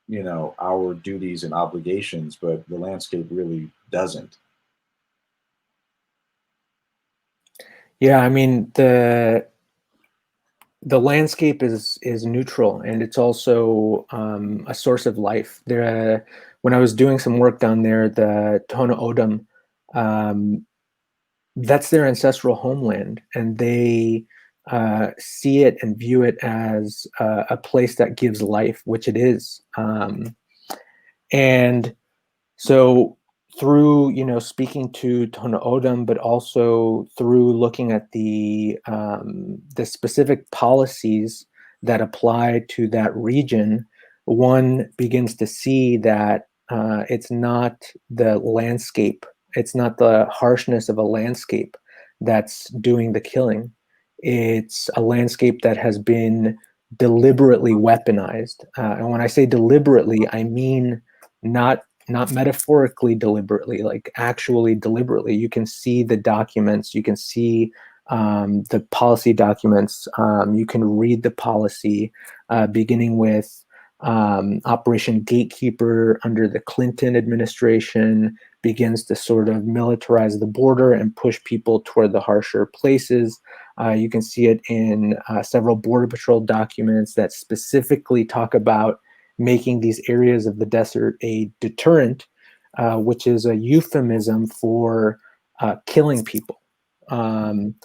[SPEAKER 1] you know, our duties and obligations, but the landscape really doesn't.
[SPEAKER 3] Yeah, I mean, the landscape is neutral, and it's also a source of life. There, when I was doing some work down there, the Tohono O'odham, that's their ancestral homeland, and they see it and view it as a place that gives life, which it is. And so through, you know, speaking to Tohono O'odham, but also through looking at the specific policies that apply to that region, one begins to see that it's not the landscape, it's not the harshness of a landscape that's doing the killing. It's a landscape that has been deliberately weaponized. And when I say deliberately, I mean not metaphorically deliberately, like actually deliberately. You can see the documents, you can see the policy documents, you can read the policy, beginning with Operation Gatekeeper under the Clinton administration begins to sort of militarize the border and push people toward the harsher places. You can see it in several Border Patrol documents that specifically talk about making these areas of the desert a deterrent, which is a euphemism for killing people. And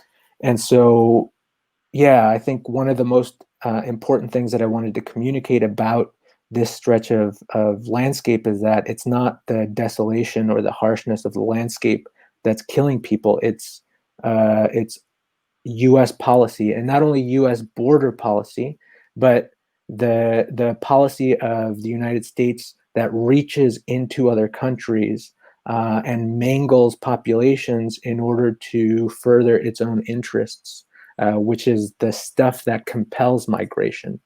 [SPEAKER 3] so, yeah, I think one of the most important things that I wanted to communicate about this stretch of landscape is that it's not the desolation or the harshness of the landscape that's killing people. It's U.S. policy, and not only U.S. border policy, but the policy of the United States that reaches into other countries and mangles populations in order to further its own interests, which is the stuff that compels migration.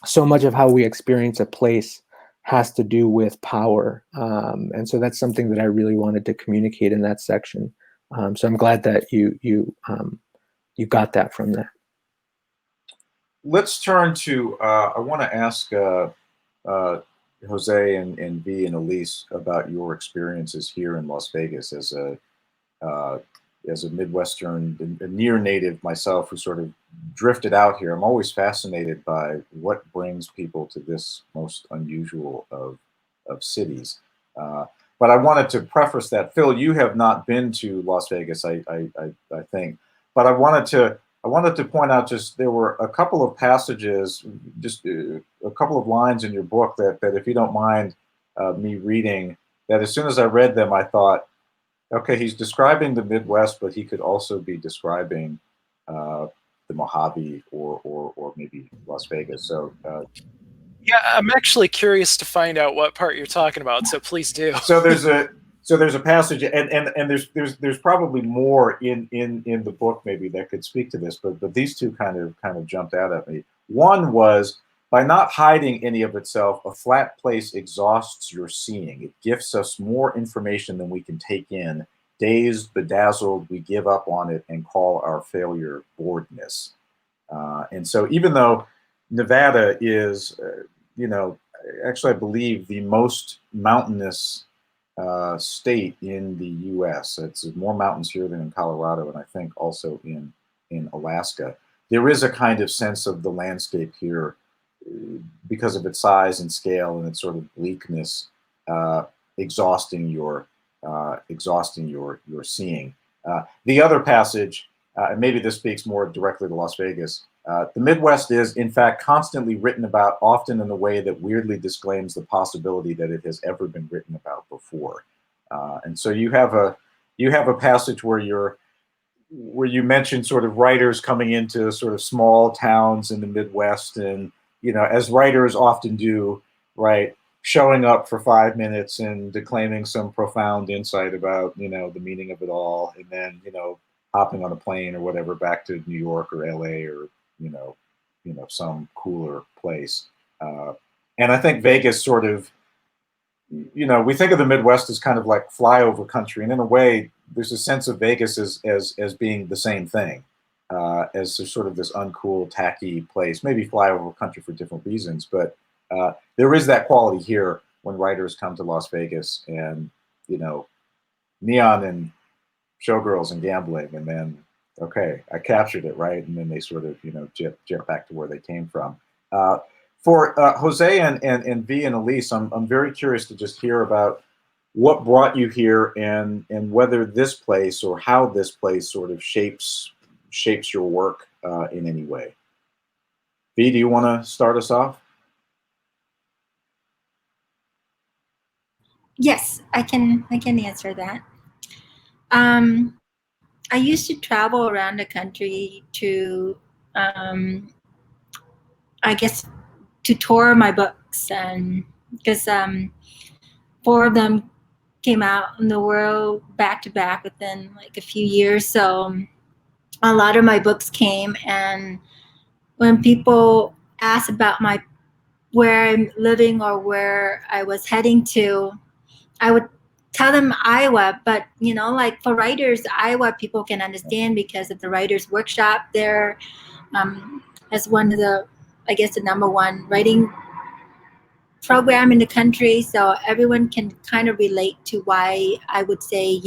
[SPEAKER 3] So much of how we experience a place has to do with power. And so that's something that I really wanted to communicate in that section. So I'm glad that you got that from that.
[SPEAKER 1] Let's turn to, I want to ask Jose and V and Alyse about your experiences here in Las Vegas as a Midwestern, a near native myself who sort of drifted out here. I'm always fascinated by what brings people to this most unusual of cities. But I wanted to preface that, Phil, you have not been to Las Vegas, I think. But I wanted to point out, just there were a couple of passages, just a couple of lines in your book that if you don't mind me reading, that as soon as I read them, I thought, okay, he's describing the Midwest, but he could also be describing the Mojave or maybe Las Vegas. So
[SPEAKER 5] yeah, I'm actually curious to find out what part you're talking about. So please do.
[SPEAKER 1] So there's a passage, and there's probably more in the book maybe that could speak to this, but these two kind of jumped out at me. One was by not hiding any of itself, a flat place exhausts your seeing. It gifts us more information than we can take in. Dazed, bedazzled, we give up on it and call our failure boredness. And so even though Nevada is, actually, I believe the most mountainous state in the U.S. It's more mountains here than in Colorado, and I think also in Alaska. There is a kind of sense of the landscape here because of its size and scale and its sort of bleakness, exhausting your seeing. The other passage, and maybe this speaks more directly to Las Vegas. The Midwest is, in fact, constantly written about, often in a way that weirdly disclaims the possibility that it has ever been written about before. And so you have a passage where you mention sort of writers coming into sort of small towns in the Midwest, and as writers often do, right, showing up for 5 minutes and declaiming some profound insight about the meaning of it all, and then hopping on a plane or whatever back to New York or LA or some cooler place. And I think Vegas sort of, we think of the Midwest as kind of like flyover country, and in a way, there's a sense of Vegas as being the same thing, as sort of this uncool, tacky place, maybe flyover country for different reasons, but there is that quality here when writers come to Las Vegas, and neon and showgirls and gambling, and then okay, I captured it, right? And then they sort of jet back to where they came from. For Jose and V and Alyse, I'm very curious to just hear about what brought you here, and whether this place or how this place sort of shapes your work in any way. V, do you want to start us off?
[SPEAKER 2] Yes, I can answer that. I used to travel around the country to, I guess, to tour my books, and because 4 of them came out in the world back to back within like a few years. So a lot of my books came, and when people asked about where I'm living or where I was heading to, I would tell them Iowa, but like for writers, Iowa people can understand because of the writers workshop there, as one of the, I guess, the #1 writing program in the country. So everyone can kind of relate to why I would say,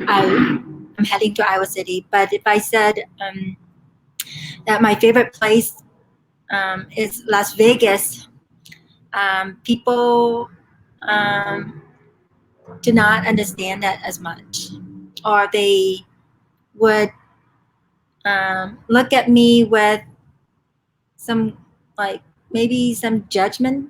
[SPEAKER 2] I'm heading to Iowa City. But if I said that my favorite place is Las Vegas, people do not understand that as much, or they would look at me with some, like, maybe some judgment,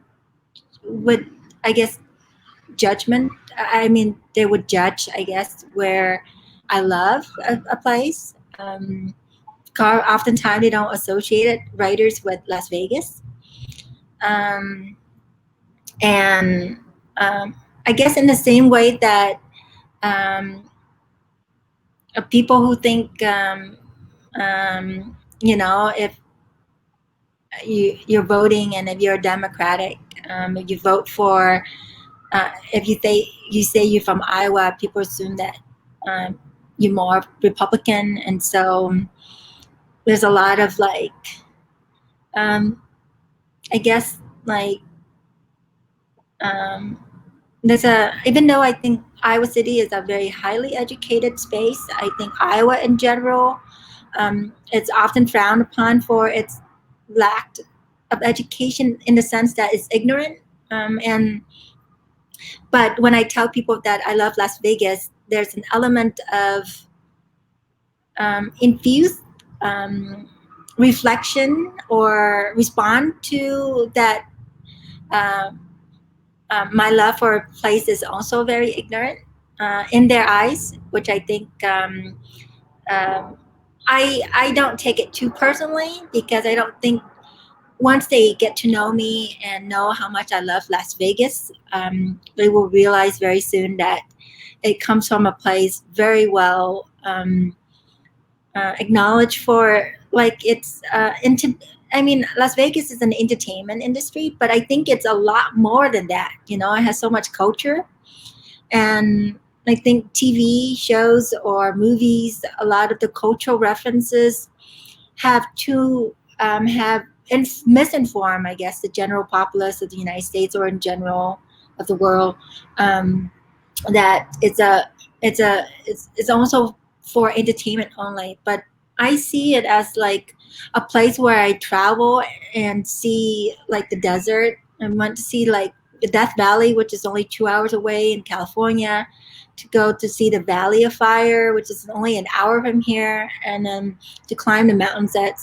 [SPEAKER 2] judgment. I mean, they would judge, I guess, where I love a place. Oftentimes they don't associate writers with Las Vegas. And I guess in the same way that people who think, if you're voting, and if you're Democratic, if you vote for, if you say you're from Iowa, people assume that you're more Republican, and so there's a lot of like, I guess, like, even though I think Iowa City is a very highly educated space, I think Iowa in general, it's often frowned upon for its lack of education, in the sense that it's ignorant. But when I tell people that I love Las Vegas, there's an element of infused reflection or respond to that. My love for a place is also very ignorant in their eyes, which I think I don't take it too personally, because I don't think once they get to know me and know how much I love Las Vegas, they will realize very soon that it comes from a place very well acknowledged for, like, its I mean, Las Vegas is an entertainment industry, but I think it's a lot more than that. You know, it has so much culture. And I think TV shows or movies, a lot of the cultural references have misinformed, I guess, the general populace of the United States or in general of the world. That it's also for entertainment only. But I see it as like a place where I travel and see like the desert. I want to see like the Death Valley, which is only 2 hours away in California, to go to see the Valley of Fire, which is only an hour from here, and then to climb the mountains at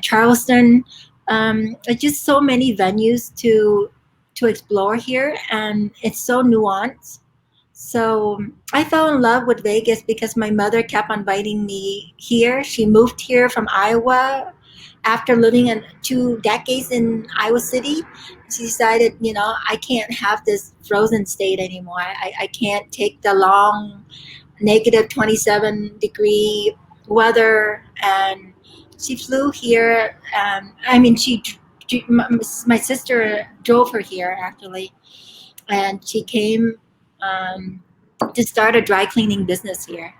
[SPEAKER 2] Charleston. It's just so many venues to explore here, and it's so nuanced. So I fell in love with Vegas because my mother kept inviting me here. She moved here from Iowa after living in 2 decades in Iowa City. She decided, you know, I can't have this frozen state anymore. I can't take the long -27-degree weather. And she flew here. I mean, my sister drove her here actually, and she came to start a dry cleaning business here.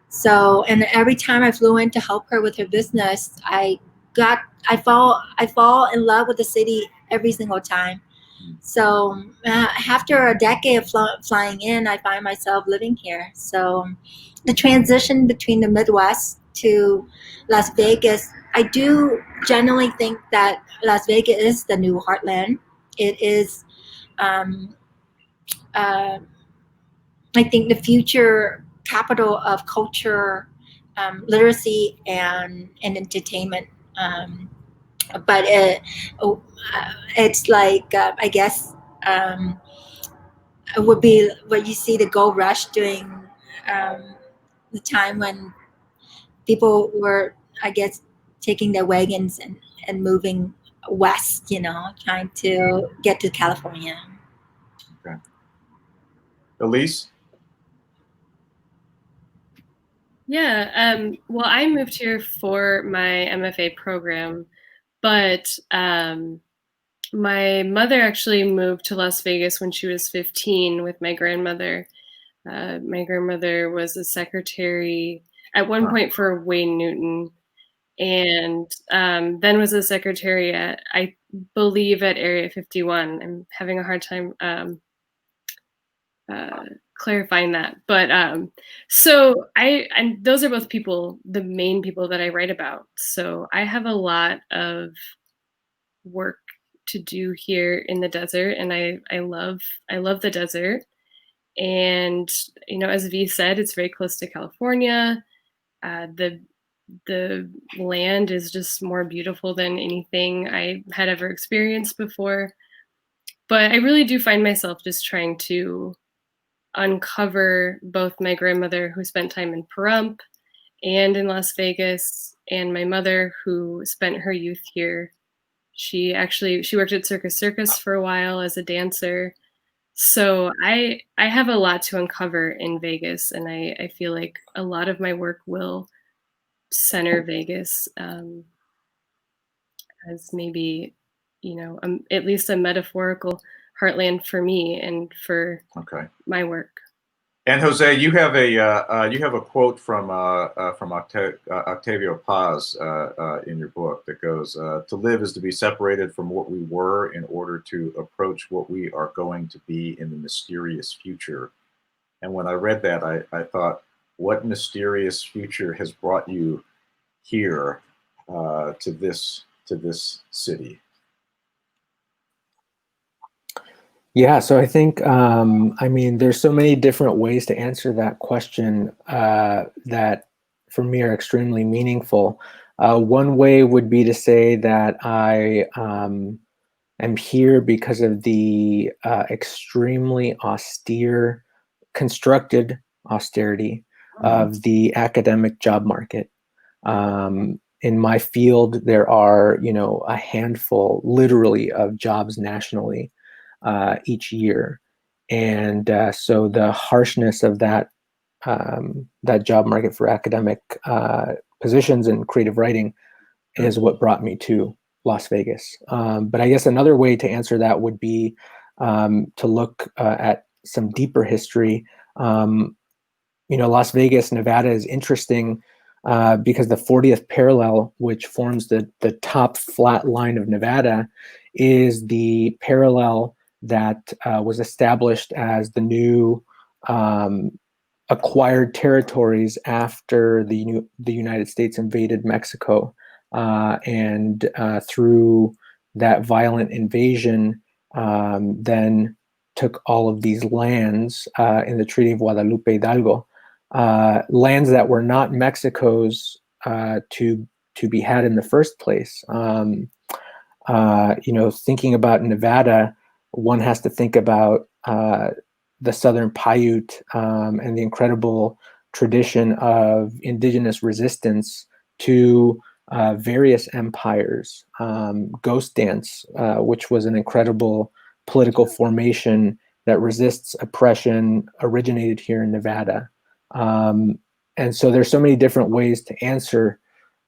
[SPEAKER 2] So, and every time I flew in to help her with her business, I fall in love with the city every single time. So after a decade of flying in, I find myself living here. So the transition between the Midwest to Las Vegas, I do generally think that Las Vegas is the new Heartland. It is, um, uh, I think, the future capital of culture, literacy, and entertainment. But it's like, I guess, um, it would be what you see the gold rush during the time when people were, I guess, taking their wagons and moving west, you know, trying to get to California.
[SPEAKER 1] Okay. Alyse?
[SPEAKER 4] Yeah, well, I moved here for my MFA program, but my mother actually moved to Las Vegas when she was 15 with my grandmother. My grandmother was a secretary at one point for Wayne Newton, and then was a secretary at, I believe, at Area 51. I'm having a hard time clarifying that, but so and those are both people, the main people that I write about. So I have a lot of work to do here in the desert, and I love the desert. And you know, as V said, it's very close to California. The land is just more beautiful than anything I had ever experienced before. But I really do find myself just trying to uncover both my grandmother, who spent time in Pahrump and in Las Vegas, and my mother, who spent her youth here. She worked at Circus Circus for a while as a dancer. So I have a lot to uncover in Vegas, and I feel like a lot of my work will center Vegas as maybe, you know, at least a metaphorical heartland for me and for my work.
[SPEAKER 1] And Jose, you have a quote from Octavio Paz in your book that goes, "To live is to be separated from what we were in order to approach what we are going to be in the mysterious future." And when I read that, I thought, what mysterious future has brought you here to this city?
[SPEAKER 3] Yeah, so I think, I mean, there's so many different ways to answer that question that for me are extremely meaningful. One way would be to say that I am here because of the extremely austere, constructed austerity of the academic job market. In my field, there are, you know, a handful, literally, of jobs nationally each year, and so the harshness of that that job market for academic positions and creative writing is what brought me to Las Vegas. But I guess another way to answer that would be to look at some deeper history. Las Vegas, Nevada is interesting because the 40th parallel, which forms the top flat line of Nevada, is the parallel that was established as the new acquired territories after the United States invaded Mexico. And through that violent invasion, then took all of these lands in the Treaty of Guadalupe Hidalgo, lands that were not Mexico's to be had in the first place. Thinking about Nevada, one has to think about the Southern Paiute and the incredible tradition of indigenous resistance to various empires. Ghost Dance, which was an incredible political formation that resists oppression, originated here in Nevada. And so there's so many different ways to answer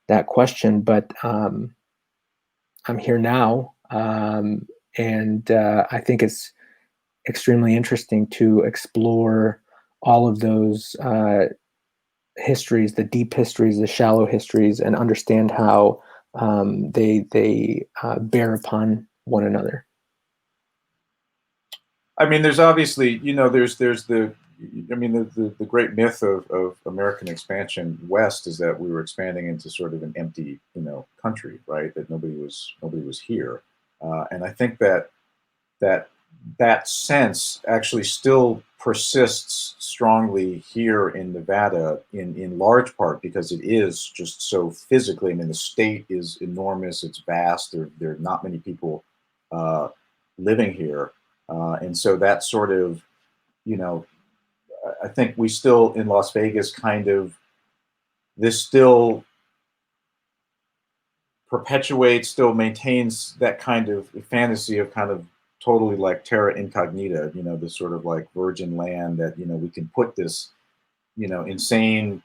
[SPEAKER 3] that question, but I'm here now, and I think it's extremely interesting to explore all of those histories, the deep histories, the shallow histories, and understand how they bear upon one another.
[SPEAKER 1] I mean, there's obviously, there's the great myth of American expansion west is that we were expanding into sort of an empty, country, right? That nobody was here, and I think that sense actually still persists strongly here in Nevada, in large part because it is just so physically. I mean, the state is enormous; it's vast. There are not many people living here, and so that sort of, I think we still in Las Vegas this still perpetuates, still maintains that kind of fantasy of kind of totally like terra incognita, this sort of like virgin land that, we can put this, insane,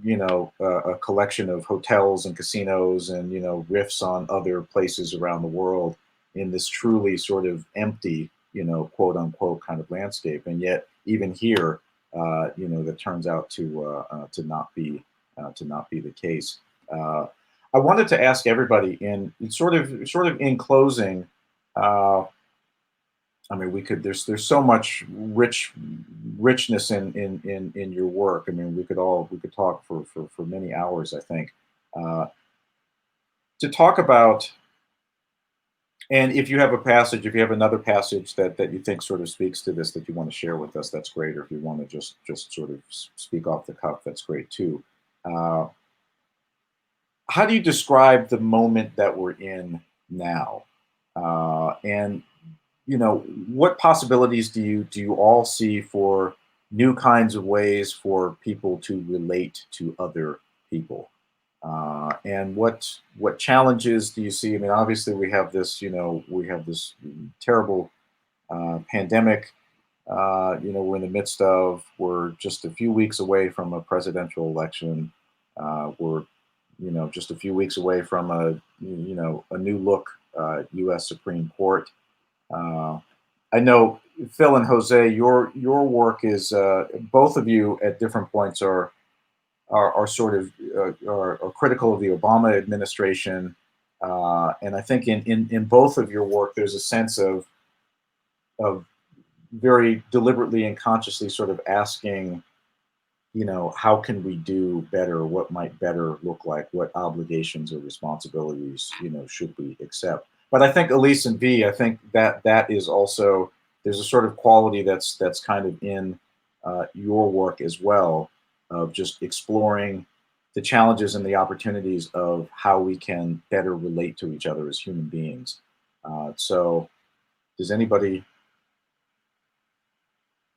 [SPEAKER 1] a collection of hotels and casinos and, riffs on other places around the world in this truly sort of empty, quote unquote kind of landscape. And yet even here, that turns out to not be the case. I wanted to ask everybody in sort of in closing, I mean, there's so much richness in your work. I mean, we could talk for many hours, I think, to talk about. And if you have another passage that you think sort of speaks to this that you want to share with us, that's great. Or if you want to just sort of speak off the cuff, that's great too. How do you describe the moment that we're in now? And what possibilities do you all see for new kinds of ways for people to relate to other people? And what challenges do you see? I mean, obviously we have this terrible pandemic. We're in the midst of. We're just a few weeks away from a presidential election. We're just a few weeks away from a new look U.S. Supreme Court. I know Phil and Jose, your work is both of you at different points are sort of are critical of the Obama administration, and I think in both of your work there's a sense of very deliberately and consciously sort of asking, how can we do better? What might better look like? What obligations or responsibilities, should we accept? But I think Alyse and V, I think that is also, there's a sort of quality that's kind of in your work as well, of just exploring the challenges and the opportunities of how we can better relate to each other as human beings. So does anybody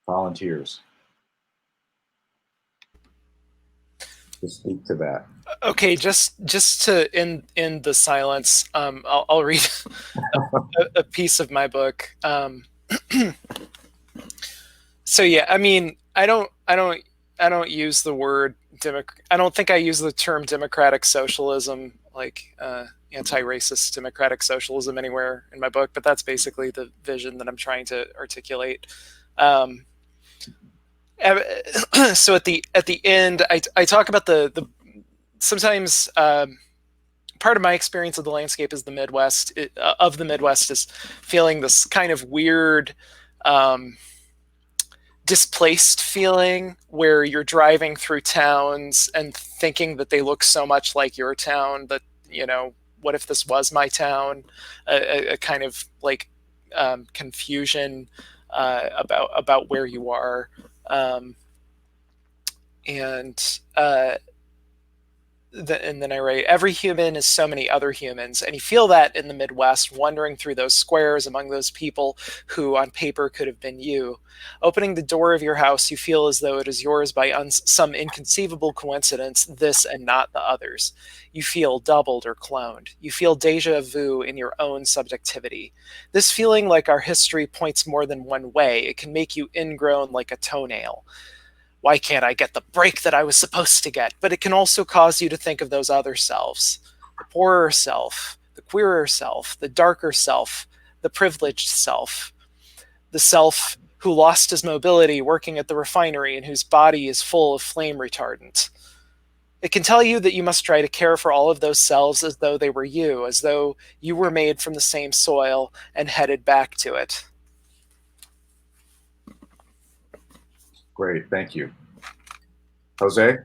[SPEAKER 1] volunteers to speak to that?
[SPEAKER 5] Okay, just to end the silence, I'll read a piece of my book. So yeah, I mean, I don't use the word I don't think I use the term democratic socialism like anti-racist democratic socialism anywhere in my book, but that's basically the vision that I'm trying to articulate. So at the end, I talk about the sometimes part of my experience of the landscape is the Midwest is feeling this kind of weird displaced feeling where you're driving through towns and thinking that they look so much like your town that, what if this was my town? A kind of like confusion about where you are. And then I write, every human is so many other humans. And you feel that in the Midwest, wandering through those squares among those people who on paper could have been you. Opening the door of your house, you feel as though it is yours by some inconceivable coincidence, this and not the others. You feel doubled or cloned. You feel deja vu in your own subjectivity. This feeling, like our history, points more than one way. It can make you ingrown like a toenail. Why can't I get the break that I was supposed to get? But it can also cause you to think of those other selves, the poorer self, the queerer self, the darker self, the privileged self, the self who lost his mobility working at the refinery and whose body is full of flame retardant. It can tell you that you must try to care for all of those selves as though they were you, as though you were made from the same soil and headed back to it.
[SPEAKER 1] Great, thank you. Jose?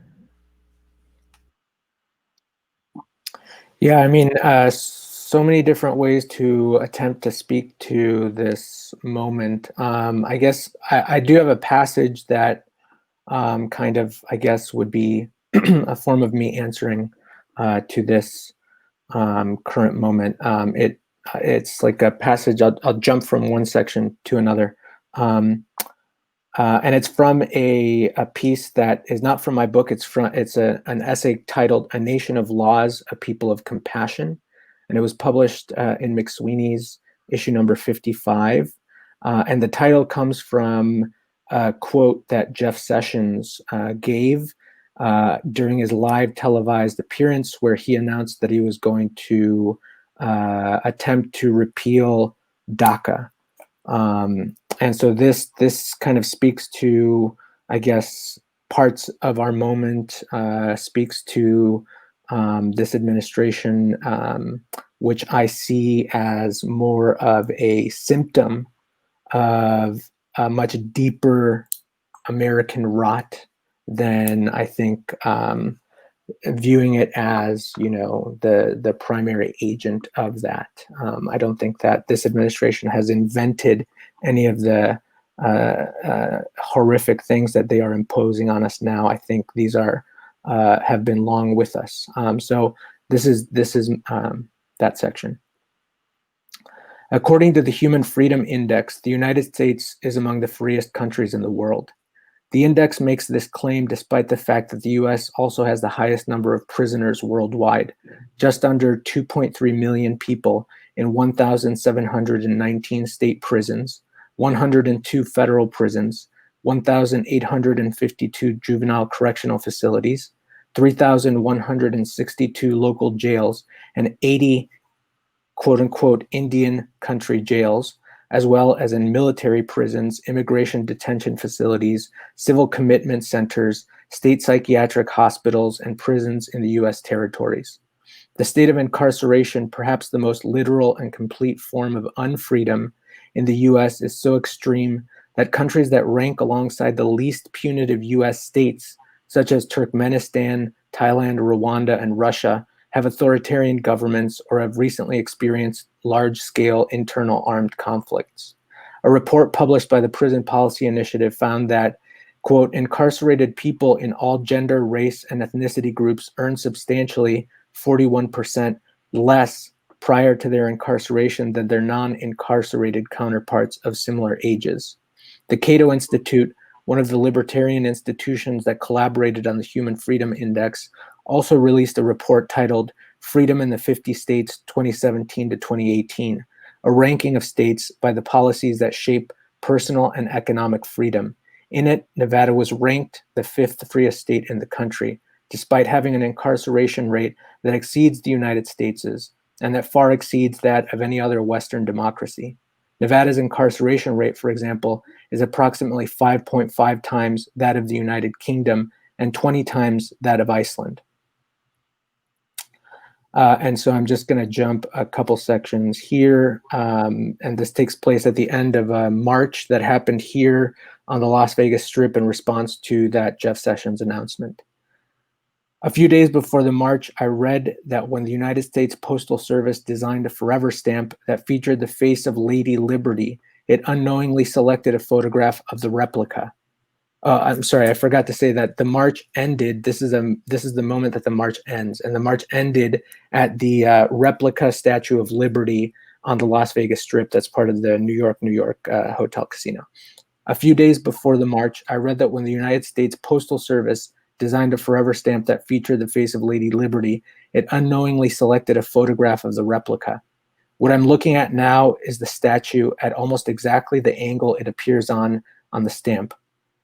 [SPEAKER 3] Yeah, I mean, so many different ways to attempt to speak to this moment. I guess I do have a passage that kind of, I guess, would be a form of me answering to this current moment. It's like a passage. I'll jump from one section to another. And it's from a piece that is not from my book. It's an essay titled "A Nation of Laws, a People of Compassion," and it was published in McSweeney's issue number 55. And the title comes from a quote that Jeff Sessions gave during his live televised appearance, where he announced that he was going to attempt to repeal DACA. And so this kind of speaks to, I guess, parts of our moment, speaks to this administration, which I see as more of a symptom of a much deeper American rot than I think viewing it as, the primary agent of that. I don't think that this administration has invented any of the horrific things that they are imposing on us now. I think these are have been long with us. So this is that section. According to the Human Freedom Index, the United States is among the freest countries in the world. The index makes this claim despite the fact that the U.S. also has the highest number of prisoners worldwide, just under 2.3 million people in 1,719 state prisons, 102 federal prisons, 1,852 juvenile correctional facilities, 3,162 local jails, and 80 quote-unquote Indian country jails, as well as in military prisons, immigration detention facilities, civil commitment centers, state psychiatric hospitals, and prisons in the U.S. territories. The state of incarceration, perhaps the most literal and complete form of unfreedom in the U.S., is so extreme that countries that rank alongside the least punitive U.S. states, such as Turkmenistan, Thailand, Rwanda, and Russia, have authoritarian governments or have recently experienced large-scale internal armed conflicts. A report published by the Prison Policy Initiative found that, quote, incarcerated people in all gender, race, and ethnicity groups earn substantially 41% less prior to their incarceration than their non-incarcerated counterparts of similar ages. The Cato Institute, one of the libertarian institutions that collaborated on the Human Freedom Index, also released a report titled Freedom in the 50 States 2017 to 2018, a ranking of states by the policies that shape personal and economic freedom. In it, Nevada was ranked the fifth freest state in the country, despite having an incarceration rate that exceeds the United States's and that far exceeds that of any other Western democracy. Nevada's incarceration rate, for example, is approximately 5.5 times that of the United Kingdom and 20 times that of Iceland. And so I'm just going to jump a couple sections here. And this takes place at the end of a march that happened here on the Las Vegas Strip in response to that Jeff Sessions announcement. A few days before the march, I read that when the United States Postal Service designed a forever stamp that featured the face of Lady Liberty, it unknowingly selected a photograph of the replica. I'm sorry, I forgot to say that the march ended. This is the moment that the march ends, and the march ended at the replica Statue of Liberty on the Las Vegas Strip. That's part of the New York Hotel Casino. A few days before the march, I read that when the United States Postal Service designed a forever stamp that featured the face of Lady Liberty, it unknowingly selected a photograph of the replica. What I'm looking at now is the statue at almost exactly the angle it appears on the stamp.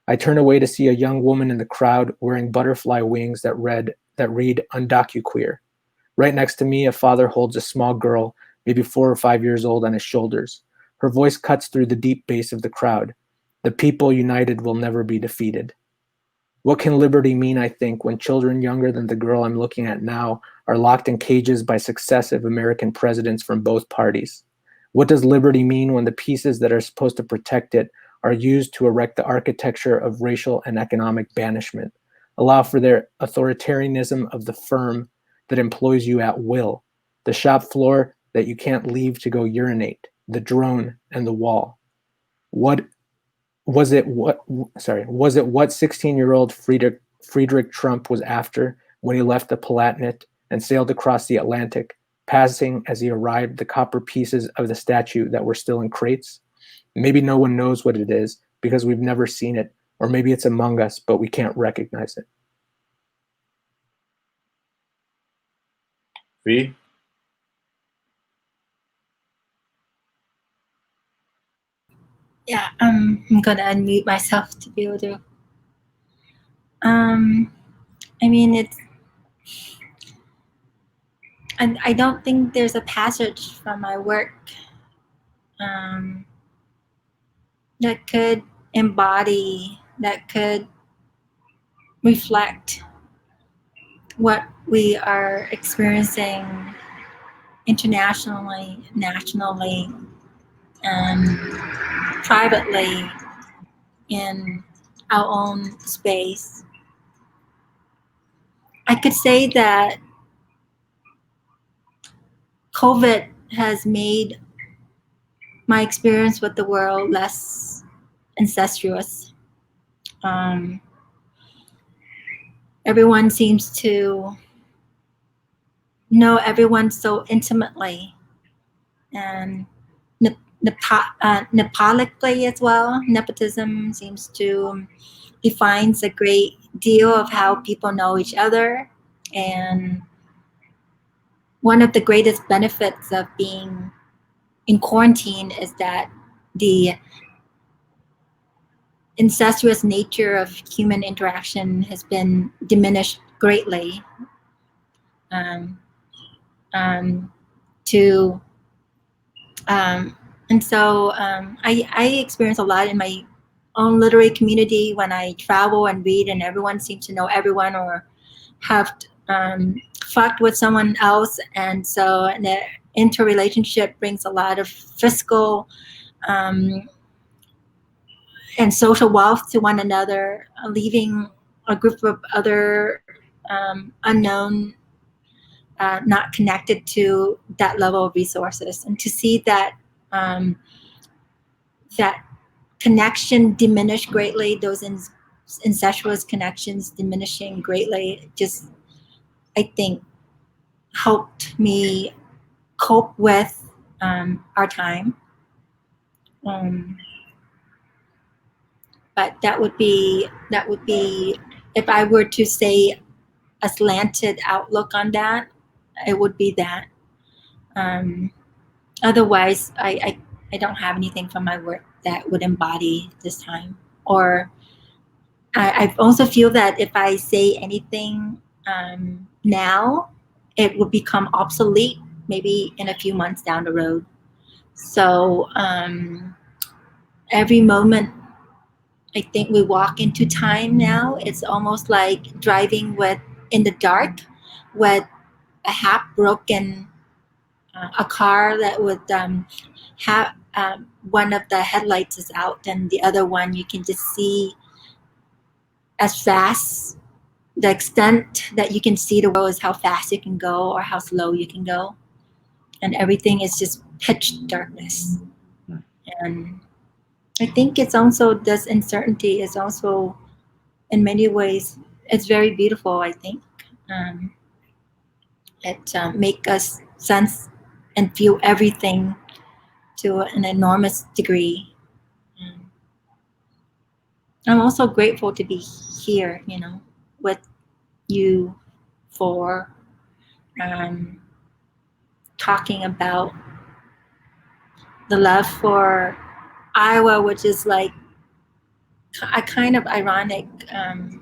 [SPEAKER 3] I turn away to see a young woman in the crowd wearing butterfly wings that read "Undocuqueer." Right next to me, a father holds a small girl, maybe 4 or 5 years old, on his shoulders. Her voice cuts through the deep bass of the crowd. The people united will never be defeated. What can liberty mean, I think, when children younger than the girl I'm looking at now are locked in cages by successive American presidents from both parties? What does liberty mean when the pieces that are supposed to protect it are used to erect the architecture of racial and economic banishment, allow for their authoritarianism of the firm that employs you at will, the shop floor that you can't leave to go urinate, the drone and the wall? What 16-year-old Friedrich Trump was after when he left the Palatinate and sailed across the Atlantic, passing as he arrived the copper pieces of the statue that were still in crates? Maybe no one knows what it is because we've never seen it, or maybe it's among us, but we can't recognize it.
[SPEAKER 1] V?
[SPEAKER 2] Yeah, I'm gonna unmute myself to be able to. I don't think there's a passage from my work that could embody, that could reflect what we are experiencing internationally, nationally, and privately in our own space. I could say that COVID has made my experience with the world less incestuous. Everyone seems to know everyone so intimately, and nepotically as well. Nepotism seems to defines a great deal of how people know each other. And one of the greatest benefits of being in quarantine is that the incestuous nature of human interaction has been diminished greatly. I experience a lot in my own literary community when I travel and read, and everyone seems to know everyone or have fucked with someone else, and so the interrelationship brings a lot of fiscal and social wealth to one another, leaving a group of other unknown, not connected to that level of resources. And to see that that connection diminish greatly, those incestuous connections diminishing greatly, just, I think, helped me cope with our time. But that would be, if I were to say a slanted outlook on that, it would be that. Otherwise, I don't have anything from my work that would embody this time. Or I also feel that if I say anything now, it will become obsolete maybe in a few months down the road. So every moment I think we walk into time now, it's almost like driving in the dark with a half broken a car that would have one of the headlights is out and the other one you can just see as fast. The extent that you can see the world is how fast you can go or how slow you can go, and everything is just pitch darkness. And I think it's also this uncertainty is also in many ways it's very beautiful. I think it make us sense and feel everything to an enormous degree. I'm also grateful to be here, with you for talking about the love for Iowa, which is like a kind of ironic,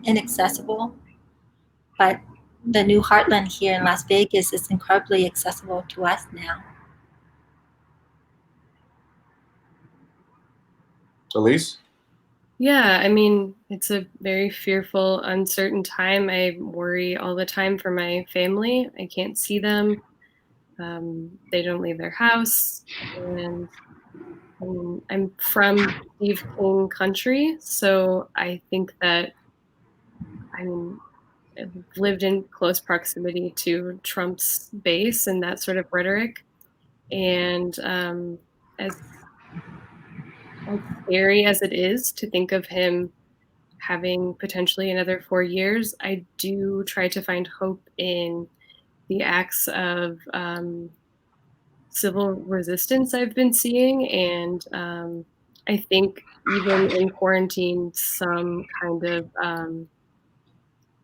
[SPEAKER 2] inaccessible, but the new Heartland here in Las Vegas is incredibly accessible to us now.
[SPEAKER 1] Alyse?
[SPEAKER 4] Yeah, I mean, it's a very fearful, uncertain time. I worry all the time for my family. I can't see them. They don't leave their house. And I mean, I'm from Steve King country, so I think that, I mean, I've lived in close proximity to Trump's base and that sort of rhetoric. And as as scary as it is to think of him having potentially another 4 years, I do try to find hope in the acts of civil resistance I've been seeing. And I think even in quarantine, some kind of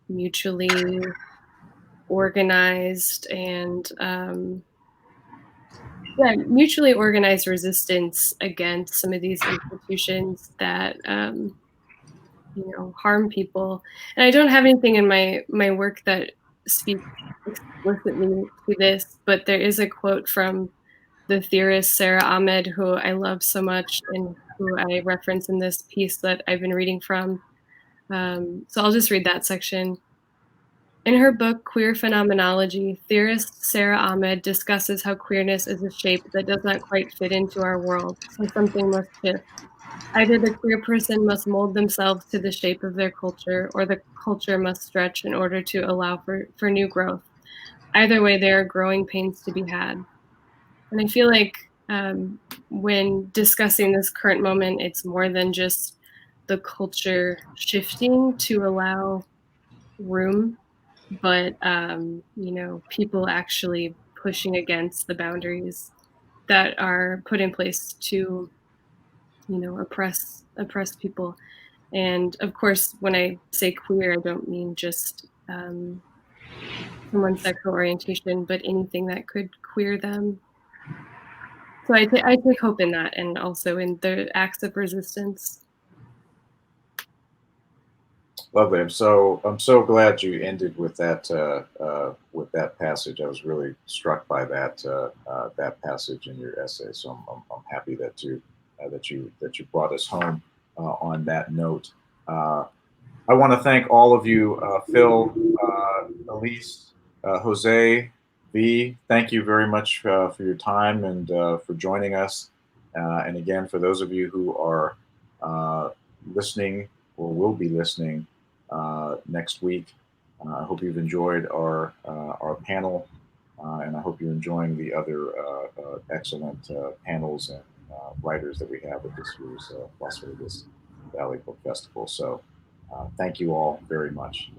[SPEAKER 4] mutually organized and mutually organized resistance against some of these institutions that harm people. And I don't have anything in my work that speaks explicitly to this, but there is a quote from the theorist Sarah Ahmed, who I love so much and who I reference in this piece that I've been reading from. So I'll just read that section. In her book, Queer Phenomenology, theorist Sarah Ahmed discusses how queerness is a shape that does not quite fit into our world, so something must shift. Either the queer person must mold themselves to the shape of their culture, or the culture must stretch in order to allow for new growth. Either way, there are growing pains to be had. And I feel like when discussing this current moment, it's more than just the culture shifting to allow room, but people actually pushing against the boundaries that are put in place to oppress people. And of course, when I say queer, I don't mean just someone's sexual orientation, but anything that could queer them. So I take hope in that, and also in the acts of resistance.
[SPEAKER 1] Lovely. I'm so glad you ended with that passage. I was really struck by that passage in your essay. So I'm happy that you brought us home on that note. I want to thank all of you, Phil, Alyse, Jose, V. Thank you very much for your time and for joining us. And again, for those of you who are listening or will be listening next week, I hope you've enjoyed our panel, and I hope you're enjoying the other excellent panels and writers that we have at this year's Las Vegas Valley Book Festival. So thank you all very much.